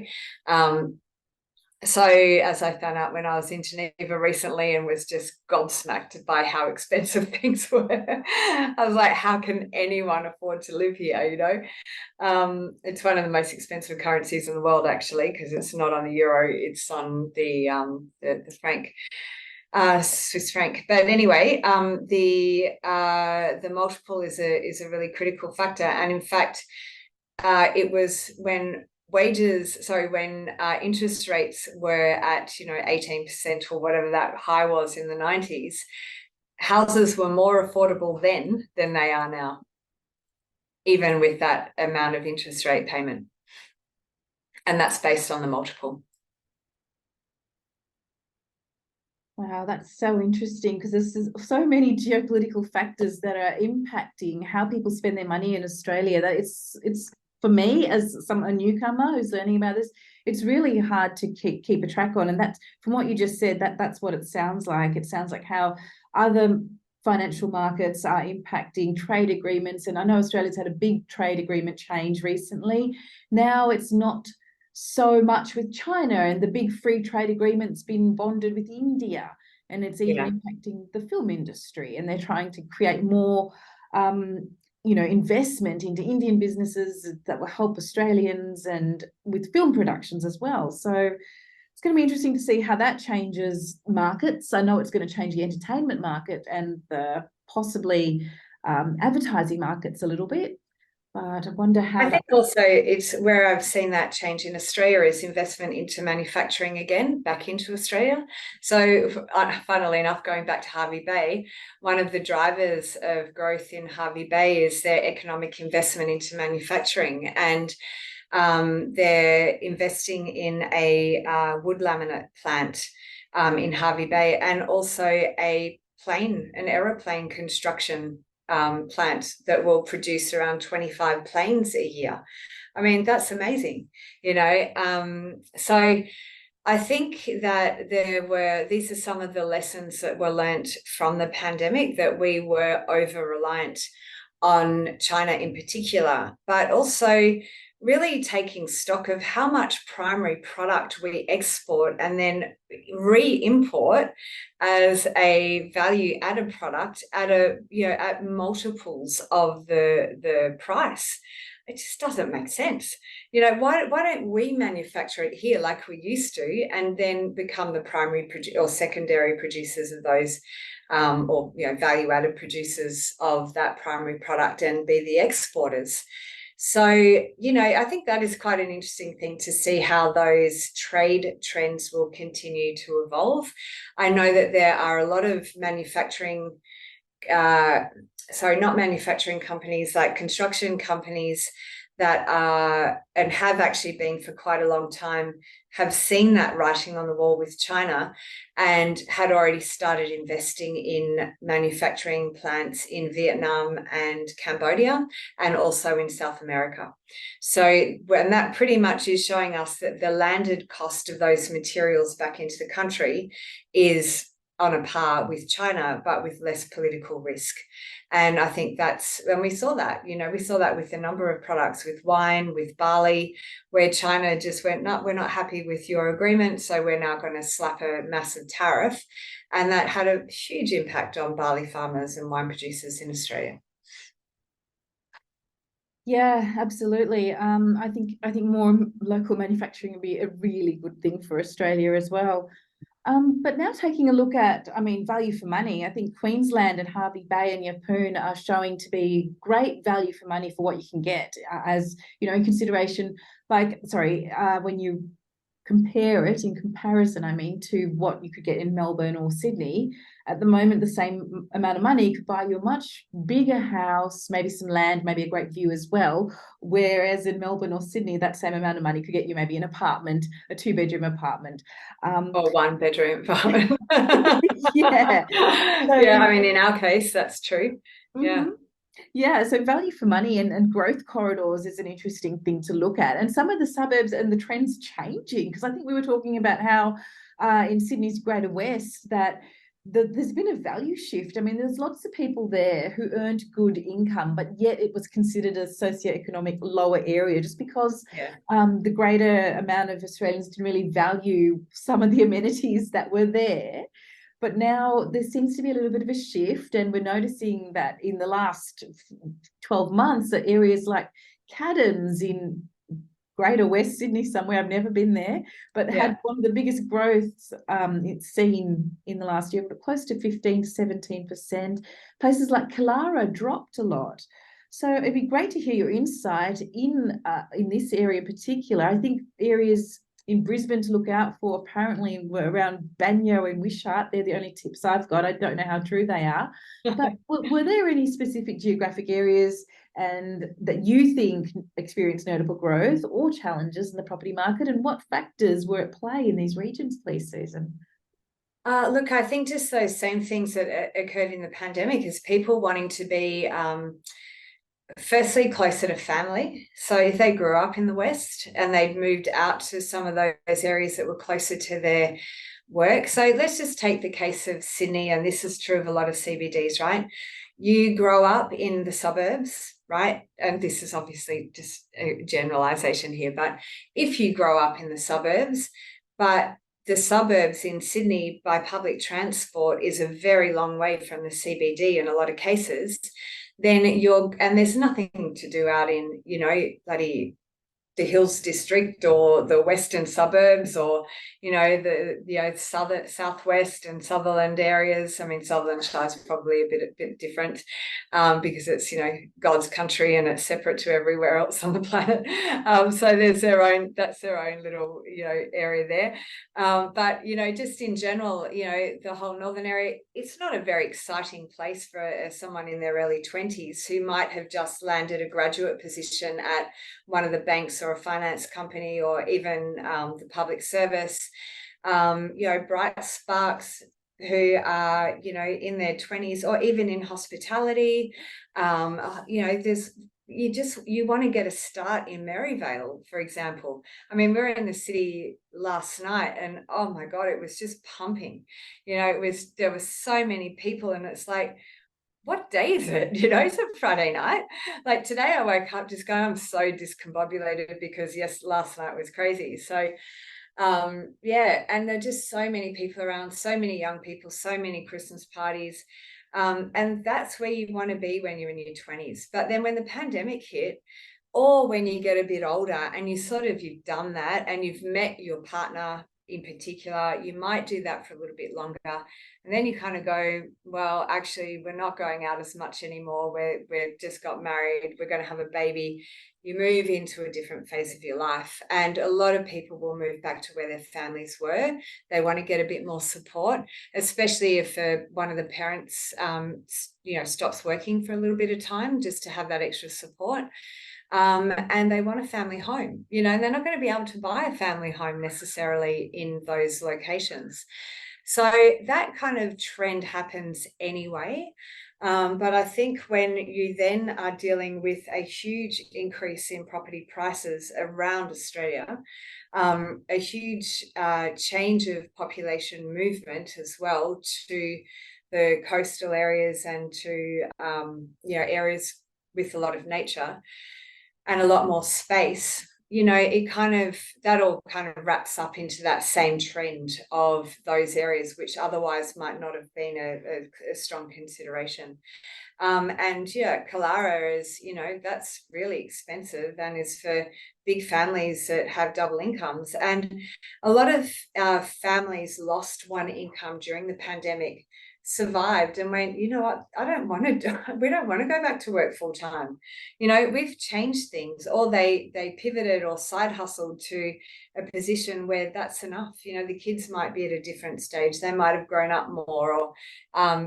So as I found out when I was in Geneva recently and was just gobsmacked by how expensive things were, I was like, how can anyone afford to live here, you know? It's one of the most expensive currencies in the world, actually, because it's not on the euro, it's on the franc, Swiss franc. But anyway, the multiple is a really critical factor. And in fact, it was when interest rates were at, you know, 18% or whatever that high was in the 90s, houses were more affordable then than they are now, even with that amount of interest rate payment. And that's based on the multiple. Wow, that's so interesting, because there's so many geopolitical factors that are impacting how people spend their money in Australia, that it's for me, as a newcomer who's learning about this, it's really hard to keep a track on. And that's, from what you just said, that's what it sounds like. It sounds like how other financial markets are impacting trade agreements. And I know Australia's had a big trade agreement change recently. Now it's not so much with China, and the big free trade agreement's been bonded with India, and it's even impacting the film industry, and they're trying to create more you know, investment into Indian businesses that will help Australians and with film productions as well. So it's going to be interesting to see how that changes markets. I know it's going to change the entertainment market and the possibly advertising markets a little bit. But I wonder how. I think also it's where I've seen that change in Australia is investment into manufacturing again, back into Australia. So funnily enough, going back to Hervey Bay, one of the drivers of growth in Hervey Bay is their economic investment into manufacturing. And they're investing in a wood laminate plant in Hervey Bay, and also an aeroplane construction plant that will produce around 25 planes a year. I mean, that's amazing, you know. So I think that these are some of the lessons that were learnt from the pandemic, that we were over-reliant on China in particular, but also really taking stock of how much primary product we export and then re-import as a value-added product at multiples of the price. It just doesn't make sense. You know, why don't we manufacture it here like we used to, and then become the primary or secondary producers of those, or, you know, value-added producers of that primary product, and be the exporters? So, you know, I think that is quite an interesting thing to see how those trade trends will continue to evolve. I know that there are a lot of not manufacturing companies, like construction companies that are, and have actually been for quite a long time, have seen that writing on the wall with China and had already started investing in manufacturing plants in Vietnam and Cambodia and also in South America. So, and that pretty much is showing us that the landed cost of those materials back into the country is on a par with China, but with less political risk. And I think and we saw that, we saw that with a number of products, with wine, with barley, where China just went, no, we're not happy with your agreement, so we're now going to slap a massive tariff. And that had a huge impact on barley farmers and wine producers in Australia. Yeah, absolutely. I think more local manufacturing would be a really good thing for Australia as well. But now taking a look at, I mean, value for money, I think Queensland and Hervey Bay and Yeppoon are showing to be great value for money for what you can get, as, in consideration, when you compare it in comparison, I mean, to what you could get in Melbourne or Sydney. At the moment, the same amount of money could buy you a much bigger house, maybe some land, maybe a great view as well. Whereas in Melbourne or Sydney, that same amount of money could get you maybe an apartment, a 2-bedroom apartment. Or 1-bedroom apartment. Yeah. So, yeah, I mean, in our case, that's true. Yeah. Yeah, so value for money and growth corridors is an interesting thing to look at. And some of the suburbs and the trends changing, because I think we were talking about how in Sydney's Greater West that there's been a value shift. I mean, there's lots of people there who earned good income, but yet it was considered a socioeconomic lower area just because the greater amount of Australians didn't really value some of the amenities that were there. But now there seems to be a little bit of a shift, and we're noticing that in the last 12 months that areas like Caddons in Greater West Sydney, somewhere I've never been there, but had one of the biggest growths it's seen in the last year, close to 15 to 17%. Places like Killara dropped a lot. So it'd be great to hear your insight in this area in particular. I think areas in Brisbane to look out for apparently were around Banyo and Wishart. They're the only tips I've got. I don't know how true they are. But were there any specific geographic areas and that you think experienced notable growth or challenges in the property market, and what factors were at play in these regions, please, Susan? Look, I think just those same things that occurred in the pandemic is people wanting to be firstly closer to family. So if they grew up in the West and they'd moved out to some of those areas that were closer to their work. So let's just take the case of Sydney, and this is true of a lot of CBDs, right? You grow up in the suburbs, right? And this is obviously just a generalization here, but if you grow up in the suburbs, but the suburbs in Sydney by public transport is a very long way from the CBD in a lot of cases, then and there's nothing to do out in, bloody the Hills District or the Western suburbs or, the southwest and Sutherland areas. I mean, Sutherland Shire is probably a bit different because it's, God's country and it's separate to everywhere else on the planet. So that's their own little, area there. But, just in general, the whole northern area, it's not a very exciting place for someone in their early 20s who might have just landed a graduate position at one of the banks or a finance company or even the public service, bright sparks who are, in their 20s or even in hospitality. You want to get a start in Maryvale, for example. I mean, we were in the city last night and oh my God, it was just pumping. There were so many people and it's like, what day is it? It's a Friday night. Like today I woke up just going, I'm so discombobulated because yes, last night was crazy. So and there are just so many people around, so many young people, so many Christmas parties. And that's where you want to be when you're in your 20s. But then when the pandemic hit, or when you get a bit older and you've done that and you've met your partner in particular, you might do that for a little bit longer. And then you kind of go, well, actually, we're not going out as much anymore. We've just got married. We're going to have a baby. You move into a different phase of your life. And a lot of people will move back to where their families were. They want to get a bit more support, especially if one of the parents, stops working for a little bit of time just to have that extra support. and they want a family home, you know, and they're not going to be able to buy a family home necessarily in those locations. So that kind of trend happens anyway. But I think when you then are dealing with a huge increase in property prices around Australia, a huge change of population movement as well to the coastal areas and to you know, areas with a lot of nature and a lot more space, you know, it kind of, that all kind of wraps up into that same trend of those areas which otherwise might not have been a strong consideration. And yeah, Kalara is, you know, that's really expensive and is for big families that have double incomes. And a lot of families lost one income during the pandemic, survived and went, you know what, I don't want to we don't want to go back to work full time. You know, we've changed things, or they pivoted or side hustled to a position where that's enough. You know, the kids might be at a different stage, they might have grown up more, or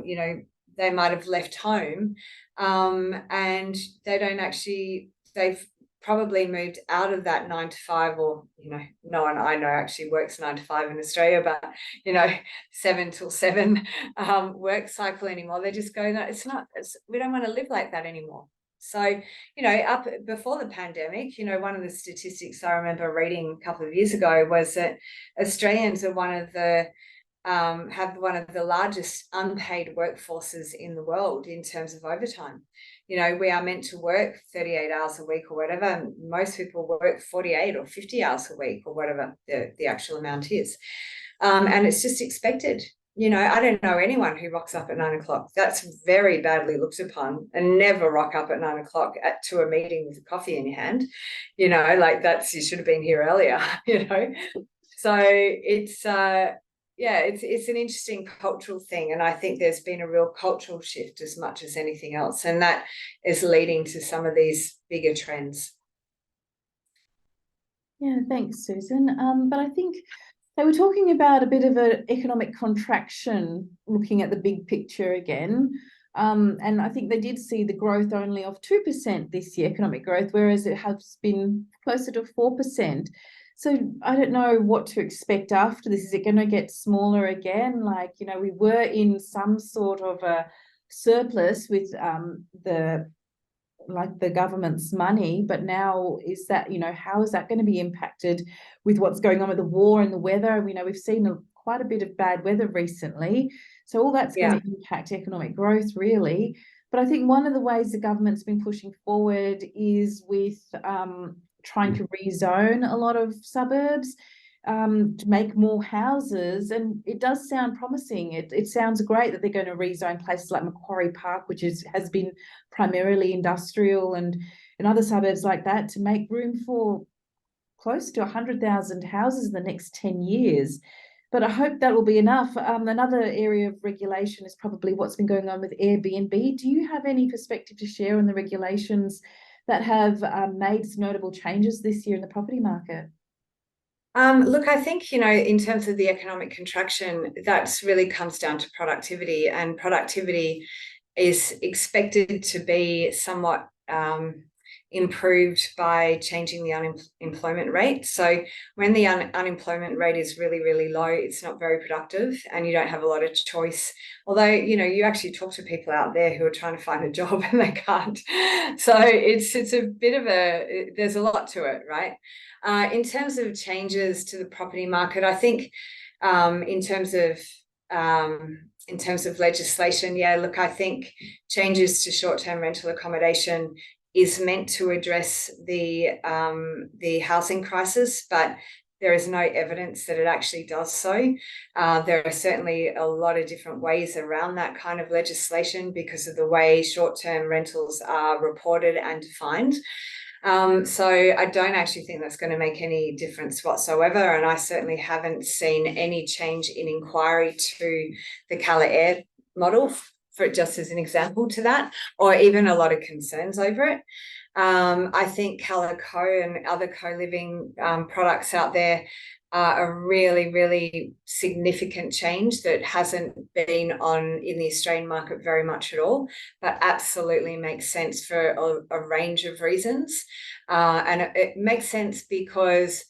you know, they might have left home, and they don't actually, they've probably moved out of that 9 to 5, or, you know, no one I know actually works 9 to 5 in Australia, but, you know, 7 till 7 work cycle anymore. They just go, no, it's not, we don't want to live like that anymore. So, you know, up before the pandemic, you know, one of the statistics I remember reading a couple of years ago was that Australians are one of the have one of the largest unpaid workforces in the world in terms of overtime. You know, we are meant to work 38 hours a week or whatever, and most people work 48 or 50 hours a week or whatever the actual amount is. And it's just expected. You know, I don't know anyone who rocks up at 9 o'clock. That's very badly looked upon, and never rock up at 9 o'clock to a meeting with a coffee in your hand. You know, like that's, you should have been here earlier, you know. So it's yeah, it's an interesting cultural thing, and I think there's been a real cultural shift as much as anything else, and that is leading to some of these bigger trends. Yeah, thanks, Susan. But I think they were talking about a bit of an economic contraction, looking at the big picture again. And I think they did see the growth only of 2% this year, economic growth, whereas it has been closer to 4%. So I don't know what to expect after this. Is it going to get smaller again? Like, you know, we were in some sort of a surplus with the government's money, but now is that, you know, how is that going to be impacted with what's going on with the war and the weather? We know we've seen quite a bit of bad weather recently, so all that's going to impact economic growth really. But I think one of the ways the government's been pushing forward is with trying to rezone a lot of suburbs to make more houses, and it does sound promising. It sounds great that they're going to rezone places like Macquarie Park, which has been primarily industrial, and other suburbs like that, to make room for close to 100,000 houses in the next 10 years. But I hope that will be enough. Another area of regulation is probably what's been going on with Airbnb. Do you have any perspective to share on the regulations that have made notable changes this year in the property market? Look, I think, you know, in terms of the economic contraction, that's really comes down to productivity, and productivity is expected to be somewhat improved by changing the unemployment rate. So when the unemployment rate is really, really low, it's not very productive and you don't have a lot of choice. Although, you know, you actually talk to people out there who are trying to find a job and they can't. So it's a bit of there's a lot to it, right? In terms of changes to the property market, I think in terms of legislation, yeah, look, I think changes to short-term rental accommodation is meant to address the housing crisis, but there is no evidence that it actually does so. There are certainly a lot of different ways around that kind of legislation because of the way short-term rentals are reported and defined. So I don't actually think that's going to make any difference whatsoever. And I certainly haven't seen any change in inquiry to the Cala Air model, for just as an example to that, or even a lot of concerns over it. I think Calico and other co-living products out there are a really, really significant change that hasn't been on in the Australian market very much at all, but absolutely makes sense for a range of reasons. And it makes sense because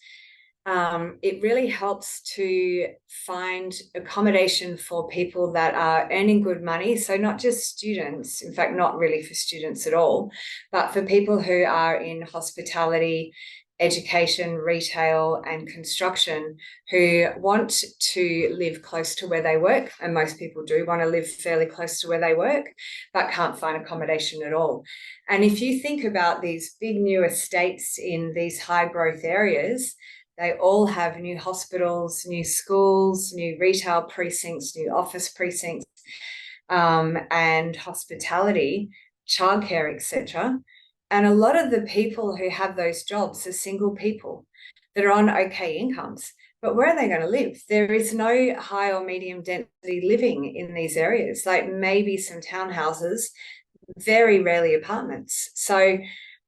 it really helps to find accommodation for people that are earning good money. So not just students, in fact, not really for students at all, but for people who are in hospitality, education, retail, and construction, who want to live close to where they work. And most people do want to live fairly close to where they work, but can't find accommodation at all. And if you think about these big new estates in these high growth areas, they all have new hospitals, new schools, new retail precincts, new office precincts, and hospitality, childcare, etc. And a lot of the people who have those jobs are single people that are on okay incomes. But where are they going to live? There is no high or medium density living in these areas, like maybe some townhouses, very rarely apartments. So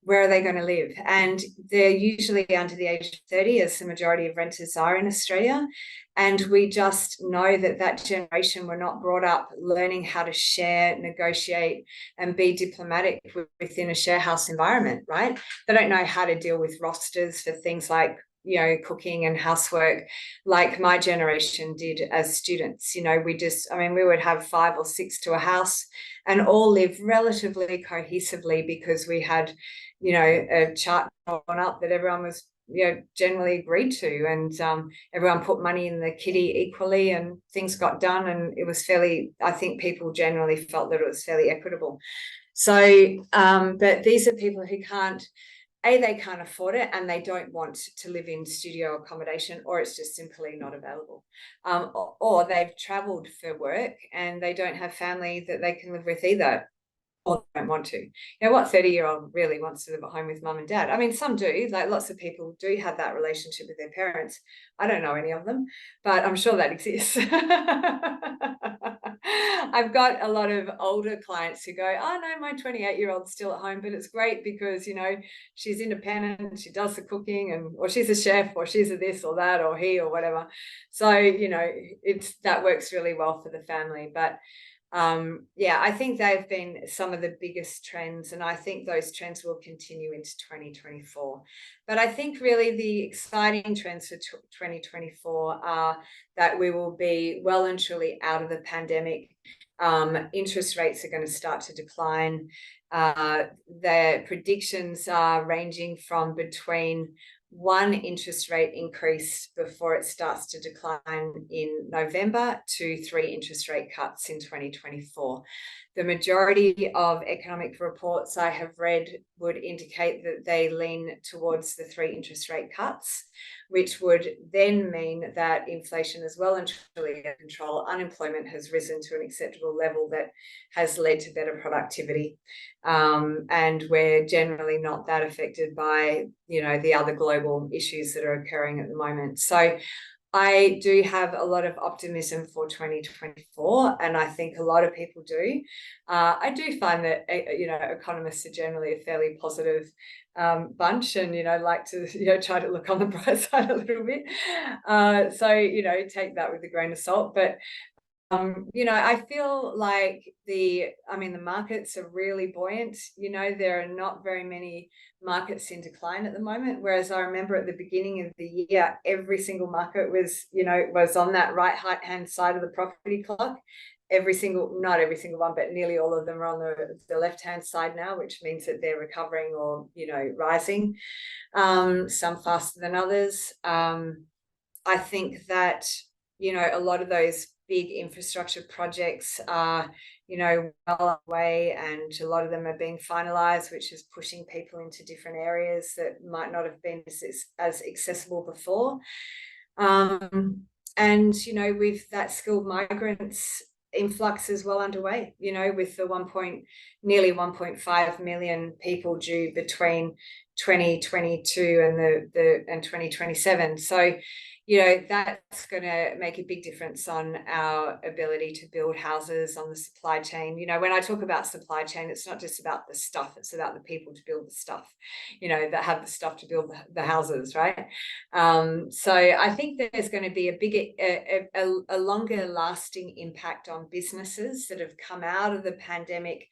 where are they going to live? And they're usually under the age of 30, as the majority of renters are in Australia. And we just know that that generation were not brought up learning how to share, negotiate, and be diplomatic within a share house environment, right? They don't know how to deal with rosters for things like, you know, cooking and housework, like my generation did as students. You know, we would have 5 or 6 to a house and all live relatively cohesively because we had, you know, a chart drawn up that everyone was, you know, generally agreed to, and everyone put money in the kitty equally, and things got done, and it was fairly, I think people generally felt that it was fairly equitable. So, but these are people who they can't afford it, and they don't want to live in studio accommodation, or it's just simply not available. Or they've traveled for work and they don't have family that they can live with either, or don't want to. You know, what 30-year-old really wants to live at home with mum and dad? I mean, some do, like lots of people do have that relationship with their parents. I don't know any of them, but I'm sure that exists. I've got a lot of older clients who go, oh no, my 28-year-old's still at home, but it's great because, you know, she's independent, she does the cooking, and or she's a chef, or she's a this or that, or he or whatever. So, you know, that works really well for the family. But yeah, I think they've been some of the biggest trends, and I think those trends will continue into 2024. But I think really the exciting trends for 2024 are that we will be well and truly out of the pandemic. Interest rates are going to start to decline. The predictions are ranging from between 1 interest rate increase before it starts to decline in November to 3 interest rate cuts in 2024. The majority of economic reports I have read would indicate that they lean towards the 3 interest rate cuts, which would then mean that inflation is well and truly under control. Unemployment has risen to an acceptable level that has led to better productivity. And we're generally not that affected by, you know, the other global issues that are occurring at the moment. So I do have a lot of optimism for 2024, and I think a lot of people do. I do find that, you know, economists are generally a fairly positive bunch, and, you know, like to, you know, try to look on the bright side a little bit. So, you know, take that with a grain of salt. But you know, I feel like the markets are really buoyant. You know, there are not very many markets in decline at the moment. Whereas I remember at the beginning of the year, every single market was, you know, was on that right-hand side of the property clock. Not every single one, but nearly all of them are on the left-hand side now, which means that they're recovering or, you know, rising, some faster than others. I think that, you know, a lot of those big infrastructure projects are, you know, well away, and a lot of them are being finalized, which is pushing people into different areas that might not have been as accessible before. And, you know, with that skilled migrants influx is well underway, you know, with the nearly 1.5 million people due between 2022 and 2027. So, that's going to make a big difference on our ability to build houses on the supply chain. When I talk about supply chain, it's not just about the stuff, it's about the people to build the stuff, that have the stuff to build the houses, right? So I think there's going to be a longer lasting impact on businesses that have come out of the pandemic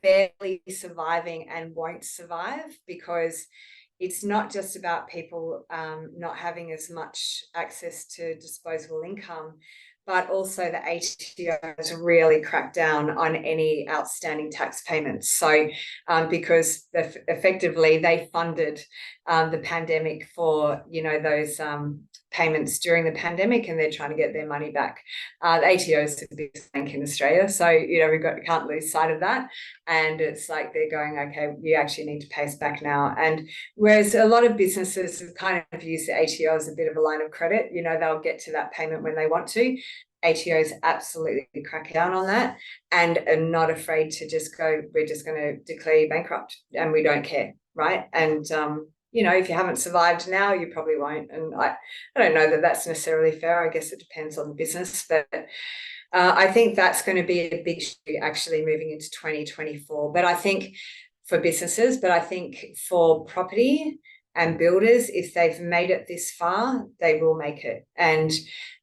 barely surviving and won't survive, because it's not just about people not having as much access to disposable income, but also the ATOs really cracked down on any outstanding tax payments. So because effectively they funded the pandemic for, those payments during the pandemic, and they're trying to get their money back. The ATO is the biggest bank in Australia, so can't lose sight of that. And it's like they're going, okay, you actually need to pay us back now. And whereas a lot of businesses have kind of used the ATO as a bit of a line of credit, they'll get to that payment when they want to. ATOs absolutely crack down on that and are not afraid to just go, we're just going to declare you bankrupt and we don't care, right? And if you haven't survived now, you probably won't. And I don't know that that's necessarily fair. I guess it depends on the business, but I think that's going to be a big issue actually moving into 2024. But I think for businesses, but I think for property and builders, if they've made it this far, they will make it. And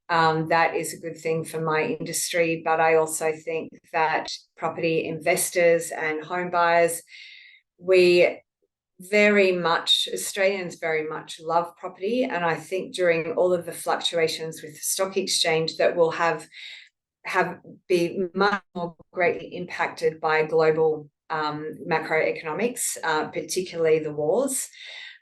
that is a good thing for my industry. But I also think that property investors and home buyers, Australians very much love property. And I think during all of the fluctuations with the stock exchange that will be much more greatly impacted by global macroeconomics, particularly the wars,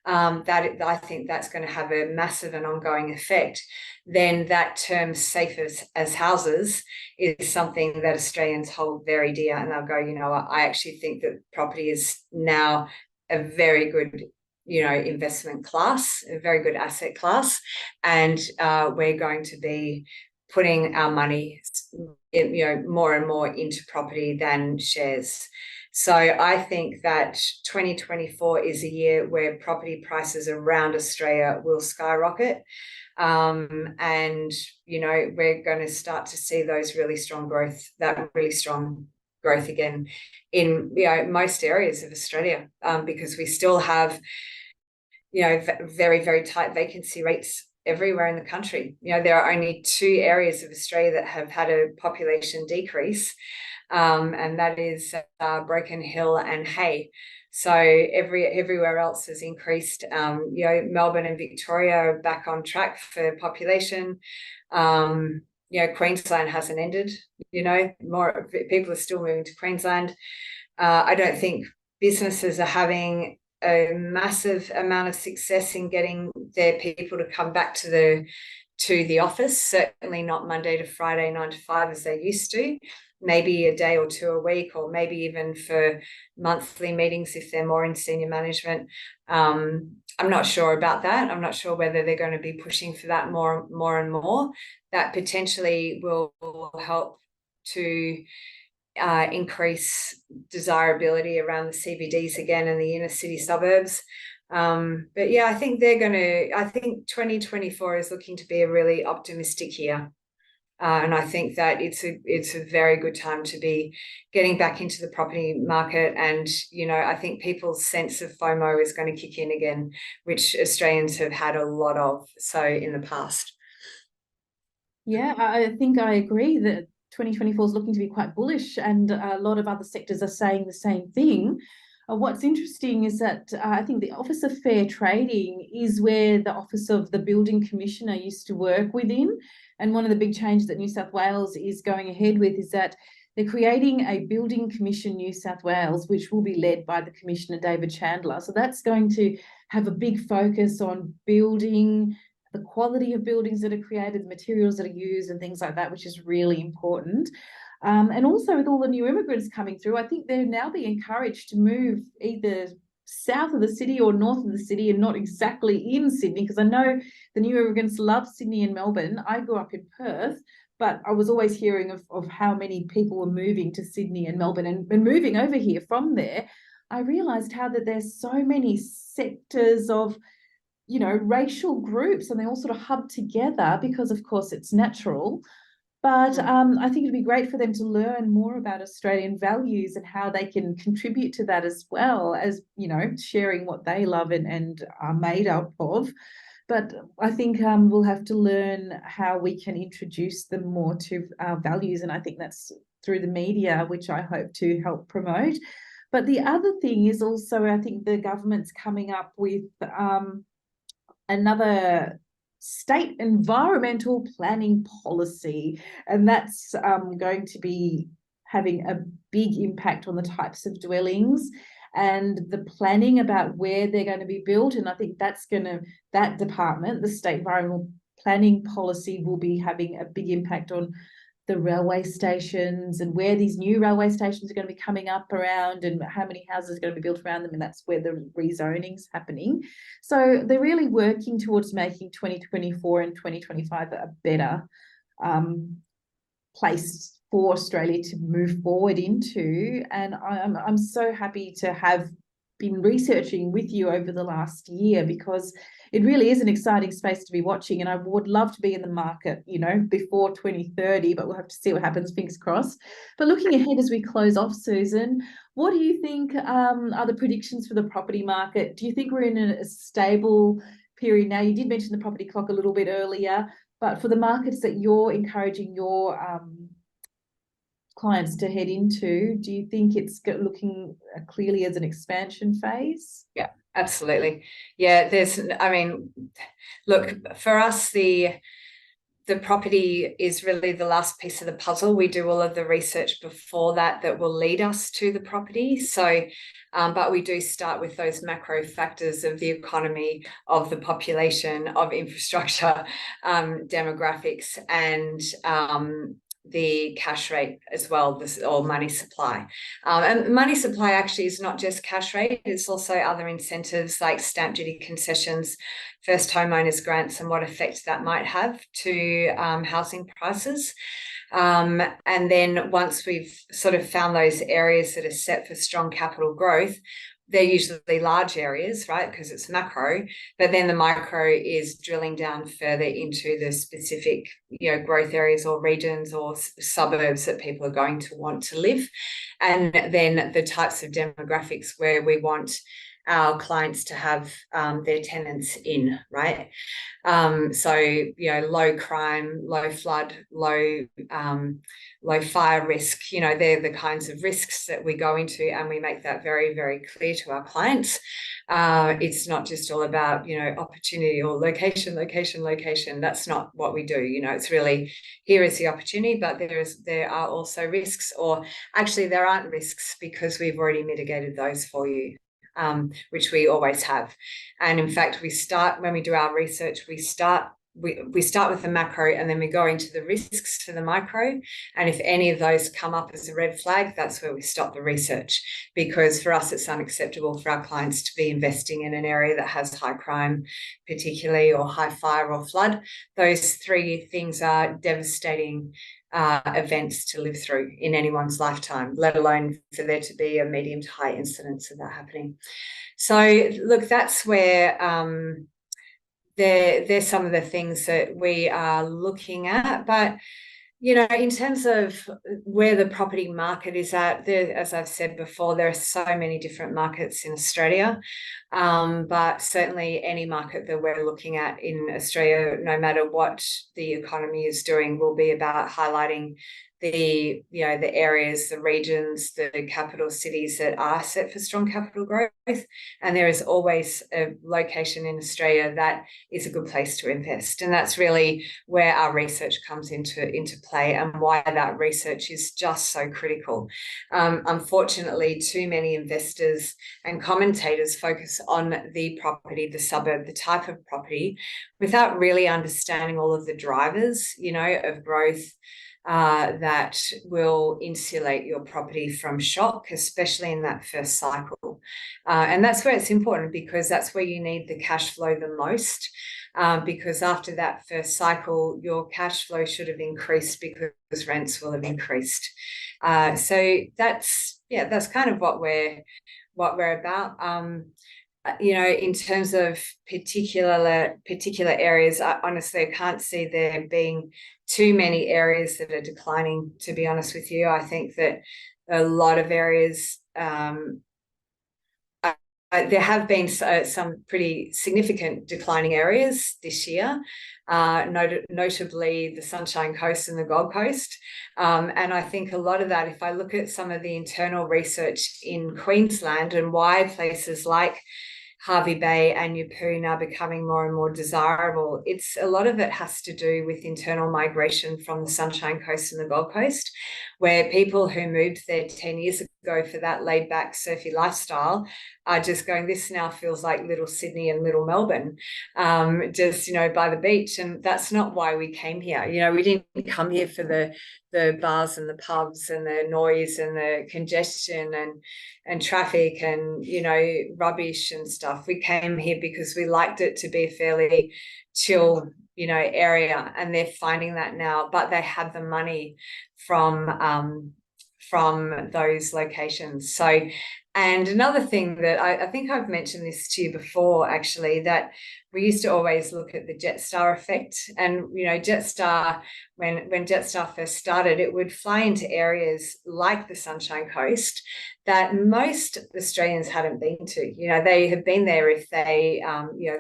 that I think that's going to have a massive and ongoing effect. Then that term safe as houses is something that Australians hold very dear, and they'll go, I actually think that property is now a very good investment class, a very good asset class, and we're going to be putting our money more and more into property than shares. So I think that 2024 is a year where property prices around Australia will skyrocket. And we're going to start to see that really strong growth again in most areas of Australia, because we still have very, very tight vacancy rates everywhere in the country. There are only 2 areas of Australia that have had a population decrease, and that is Broken Hill and Hay. So everywhere else has increased. Melbourne and Victoria are back on track for population. Queensland hasn't ended. More people are still moving to Queensland. I don't think businesses are having a massive amount of success in getting their people to come back to the office, certainly not Monday to Friday 9 to 5 as they used to, maybe a day or 2 a week, or maybe even for monthly meetings if they're more in senior management. I'm not sure about that. I'm not sure whether they're going to be pushing for that more and more. That potentially will help to increase desirability around the CBDs again and the inner city suburbs. But yeah, I think 2024 is looking to be a really optimistic year. And I think that it's a very good time to be getting back into the property market. And, I think people's sense of FOMO is going to kick in again, which Australians have had a lot of in the past. Yeah, I think I agree that 2024 is looking to be quite bullish, and a lot of other sectors are saying the same thing. What's interesting is that I think the Office of Fair Trading is where the Office of the Building Commissioner used to work within. And one of the big changes that New South Wales is going ahead with is that they're creating a Building Commission New South Wales, which will be led by the Commissioner, David Chandler. So that's going to have a big focus on building, the quality of buildings that are created, the materials that are used and things like that, which is really important. And also with all the new immigrants coming through, I think they'll now be encouraged to move either south of the city or north of the city and not exactly in Sydney, because I know the new immigrants love Sydney and Melbourne. I grew up in Perth, but I was always hearing of how many people were moving to Sydney and Melbourne and moving over here from there. I realized how that there's so many sectors of, you know, racial groups, and they all sort of hub together because, of course, it's natural. But I think it'd be great for them to learn more about Australian values and how they can contribute to that, as well as, you know, sharing what they love and are made up of. But I think we'll have to learn how we can introduce them more to our values. And I think that's through the media, which I hope to help promote. But the other thing is also, I think the government's coming up with another state environmental planning policy, and that's going to be having a big impact on the types of dwellings and the planning about where they're going to be built. And I think that department, the state environmental planning policy, will be having a big impact on the railway stations and where these new railway stations are going to be coming up around, and how many houses are going to be built around them, and that's where the rezoning's happening. So they're really working towards making 2024 and 2025 a better place for Australia to move forward into. And I'm so happy to have been researching with you over the last year, because it really is an exciting space to be watching, and I would love to be in the market, you know, before 2030, but we'll have to see what happens, fingers crossed. But looking ahead as we close off, Susan, what do you think are the predictions for the property market? Do you think we're in a stable period now? You did mention the property clock a little bit earlier, but for the markets that you're encouraging your clients to head into, do you think it's looking clearly as an expansion phase? Yeah, absolutely. Yeah, I mean, look, for us, the property is really the last piece of the puzzle. We do all of the research before that will lead us to the property. So, but we do start with those macro factors of the economy, of the population, of infrastructure, demographics, and the cash rate as well, or money supply. And money supply actually is not just cash rate, it's also other incentives like stamp duty concessions, first homeowners grants, and what effect that might have to housing prices. And then once we've sort of found those areas that are set for strong capital growth, they're usually large areas, right? Because it's macro, but then the micro is drilling down further into the specific, you know, growth areas or regions or suburbs that people are going to want to live. And then the types of demographics where we want our clients to have their tenants in, right? So, you know, low crime, low flood, low fire risk, you know, they're the kinds of risks that we go into, and we make that very, very clear to our clients. It's not just all about, you know, opportunity or location. That's not what we do. You know, it's really, here is the opportunity, but there are also risks, or actually there aren't risks because we've already mitigated those for you. Which we always have. And in fact, when we do our research, we start with the macro, and then we go into the risks for the micro. And if any of those come up as a red flag, that's where we stop the research, because for us, it's unacceptable for our clients to be investing in an area that has high crime, particularly, or high fire or flood. Those three things are devastating events to live through in anyone's lifetime, let alone for there to be a medium to high incidence of that happening. So look, that's where there's some of the things that we are looking at. But, you know, in terms of where the property market is at, as I've said before, there are so many different markets in Australia. But certainly any market that we're looking at in Australia, no matter what the economy is doing, will be about highlighting the areas, the regions, the capital cities that are set for strong capital growth. And there is always a location in Australia that is a good place to invest. And that's really where our research comes into play, and why that research is just so critical. Unfortunately, too many investors and commentators focus on the property, the suburb, the type of property, without really understanding all of the drivers, you know, of growth, that will insulate your property from shock, especially in that first cycle. And that's where it's important, because that's where you need the cash flow the most, because after that first cycle, your cash flow should have increased because rents will have increased. So that's that's kind of what we're about. In terms of particular areas, I honestly can't see there being too many areas that are declining, to be honest with you. I think that a lot of areas, there have been some pretty significant declining areas this year, notably the Sunshine Coast and the Gold Coast. And I think a lot of that, if I look at some of the internal research in Queensland and why places like Hervey Bay and Yeppoon are becoming more and more desirable, a lot of it has to do with internal migration from the Sunshine Coast and the Gold Coast, where people who moved there 10 years ago for that laid back surfy lifestyle are just going, this now feels like little Sydney and little Melbourne, just, by the beach. And that's not why we came here. We didn't come here for the bars and the pubs and the noise and the congestion and traffic and, rubbish and stuff. We came here because we liked it to be a fairly chill, area, and they're finding that now, but they had the money from those locations. So, and another thing that I think I've mentioned this to you before, actually, that we used to always look at the Jetstar effect. And, Jetstar, when Jetstar first started, it would fly into areas like the Sunshine Coast that most Australians hadn't been to. They had been there if they,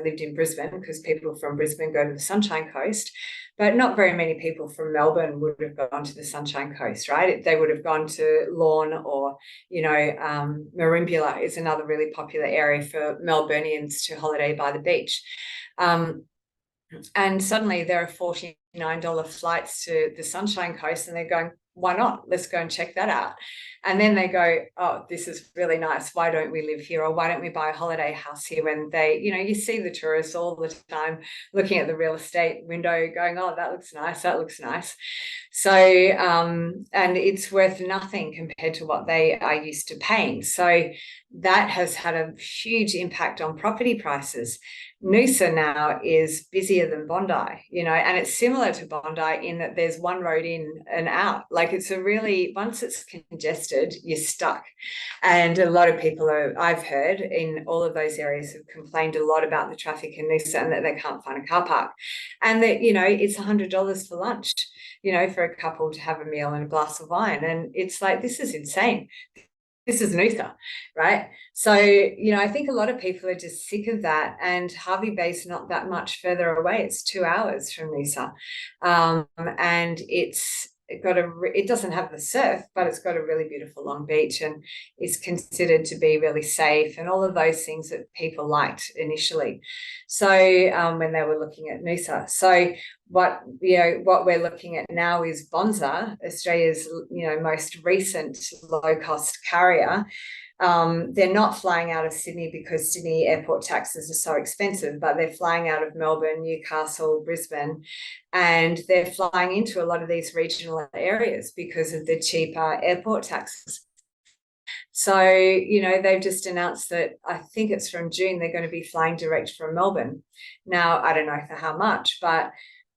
lived in Brisbane, because people from Brisbane go to the Sunshine Coast. But not very many people from Melbourne would have gone to the Sunshine Coast, right? They would have gone to Lorne or, Merimbula is another really popular area for Melburnians to holiday by the beach. And suddenly there are $49 flights to the Sunshine Coast, and they're going, why not? Let's go and check that out. And then they go, oh, this is really nice. Why don't we live here? Or why don't we buy a holiday house here? When they, you see the tourists all the time looking at the real estate window going, oh, that looks nice. That looks nice. So, and it's worth nothing compared to what they are used to paying. So that has had a huge impact on property prices. Noosa now is busier than Bondi, and it's similar to Bondi in that there's one road in and out. Like, it's once it's congested, you're stuck. And a lot of people I've heard in all of those areas have complained a lot about the traffic in Noosa and that they can't find a car park. And that, it's $100 for lunch, for a couple to have a meal and a glass of wine. And it's like, this is insane. This is Noosa, right? So, I think a lot of people are just sick of that. And Hervey Bay's not that much further away. It's 2 hours from Noosa. And it doesn't have the surf, but it's got a really beautiful long beach and is considered to be really safe and all of those things that people liked initially. So when they were looking at Noosa. So what we're looking at now is Bonza, Australia's most recent low-cost carrier. They're not flying out of Sydney because Sydney airport taxes are so expensive, but they're flying out of Melbourne, Newcastle, Brisbane, and they're flying into a lot of these regional areas because of the cheaper airport taxes. So, they've just announced that I think it's from June, they're going to be flying direct from Melbourne. Now, I don't know for how much, but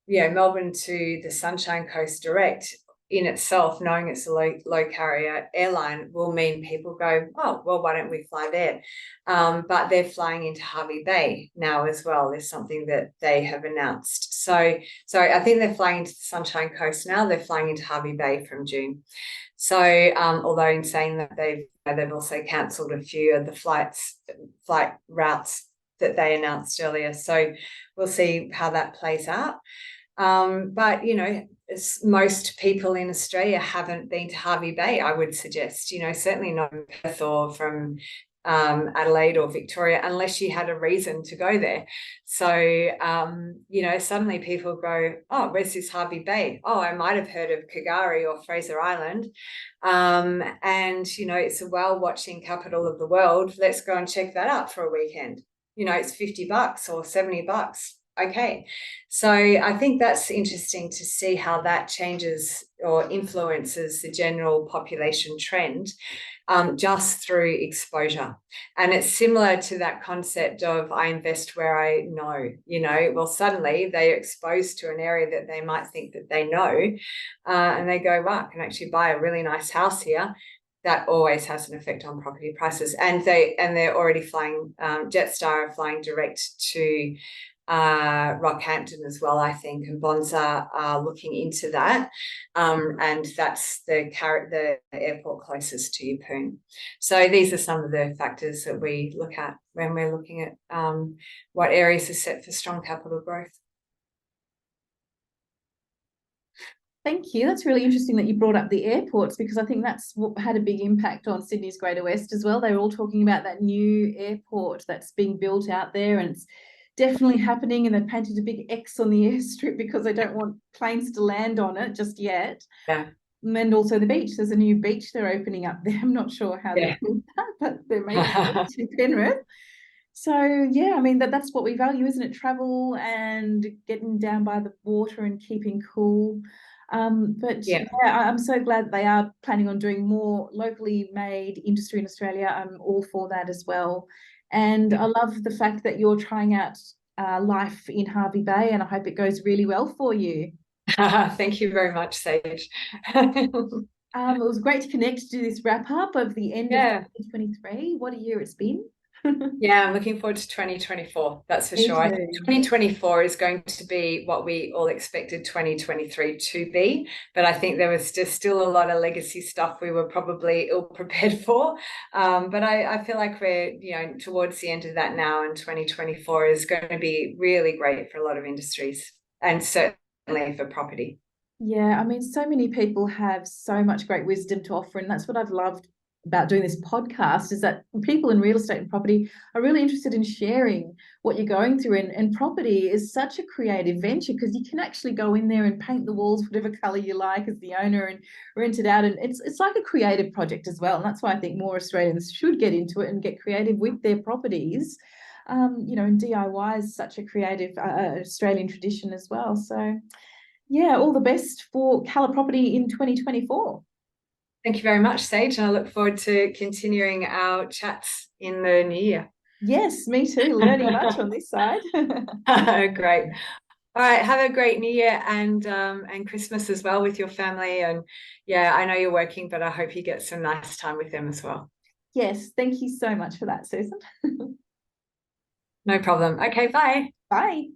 Melbourne to the Sunshine Coast direct in itself, knowing it's a low carrier airline, will mean people go, oh, well, why don't we fly there? But they're flying into Hervey Bay now as well. There's something that they have announced. So I think they're flying into the Sunshine Coast now. They're flying into Hervey Bay from June. So although in saying that they've also cancelled a few of the flight routes that they announced earlier. So we'll see how that plays out. But, most people in Australia haven't been to Hervey Bay, I would suggest, certainly not in Perth or from Adelaide or Victoria, unless you had a reason to go there. So, suddenly people go, oh, where's this Hervey Bay? Oh, I might have heard of K'gari or Fraser Island. And, it's a whale watching capital of the world. Let's go and check that out for a weekend. It's $50 or $70. Okay, so I think that's interesting to see how that changes or influences the general population trend just through exposure. And it's similar to that concept of I invest where I know, well, suddenly they're exposed to an area that they might think that they know, and they go, wow, I can actually buy a really nice house here. that always has an effect on property prices. And they're already flying, Jetstar are flying direct to Rockhampton as well, I think, and Bonza are looking into that. And that's the airport closest to Yeppoon. So these are some of the factors that we look at when we're looking at what areas are set for strong capital growth. Thank you. That's really interesting that you brought up the airports, because I think that's what had a big impact on Sydney's Greater West as well. They were all talking about that new airport that's being built out there, and it's definitely happening, and they've painted a big X on the airstrip because they don't want planes to land on it just yet. Yeah. And also the beach. There's a new beach they're opening up there. I'm not sure how they're doing that, but they're making a beach in Penrith. So yeah, I mean that's what we value, isn't it? Travel and getting down by the water and keeping cool. But yeah, I'm so glad they are planning on doing more locally made industry in Australia. I'm all for that as well. And I love the fact that you're trying out life in Hervey Bay, and I hope it goes really well for you. Thank you very much, Sage. It was great to connect to do this wrap up of the end of 2023. What a year it's been. Yeah, I'm looking forward to 2024. That's for Me sure. I too. think 2024 is going to be what we all expected 2023 to be, but I think there was just still a lot of legacy stuff we were probably ill prepared for. But I feel like we're, towards the end of that now, and 2024 is going to be really great for a lot of industries, and certainly for property. Yeah, I mean, so many people have so much great wisdom to offer, and that's what I've loved about doing this podcast, is that people in real estate and property are really interested in sharing what you're going through. And property is such a creative venture, because you can actually go in there and paint the walls whatever color you like as the owner and rent it out. And it's like a creative project as well. And that's why I think more Australians should get into it and get creative with their properties. And DIY is such a creative Australian tradition as well. So yeah, all the best for Colour Property in 2024. Thank you very much, Sage, and I look forward to continuing our chats in the new year. Yes, me too. Learning much on this side. Great. All right, have a great New Year and Christmas as well with your family. And yeah, I know you're working, but I hope you get some nice time with them as well. Yes, thank you so much for that, Susan. No problem. Okay, bye. Bye.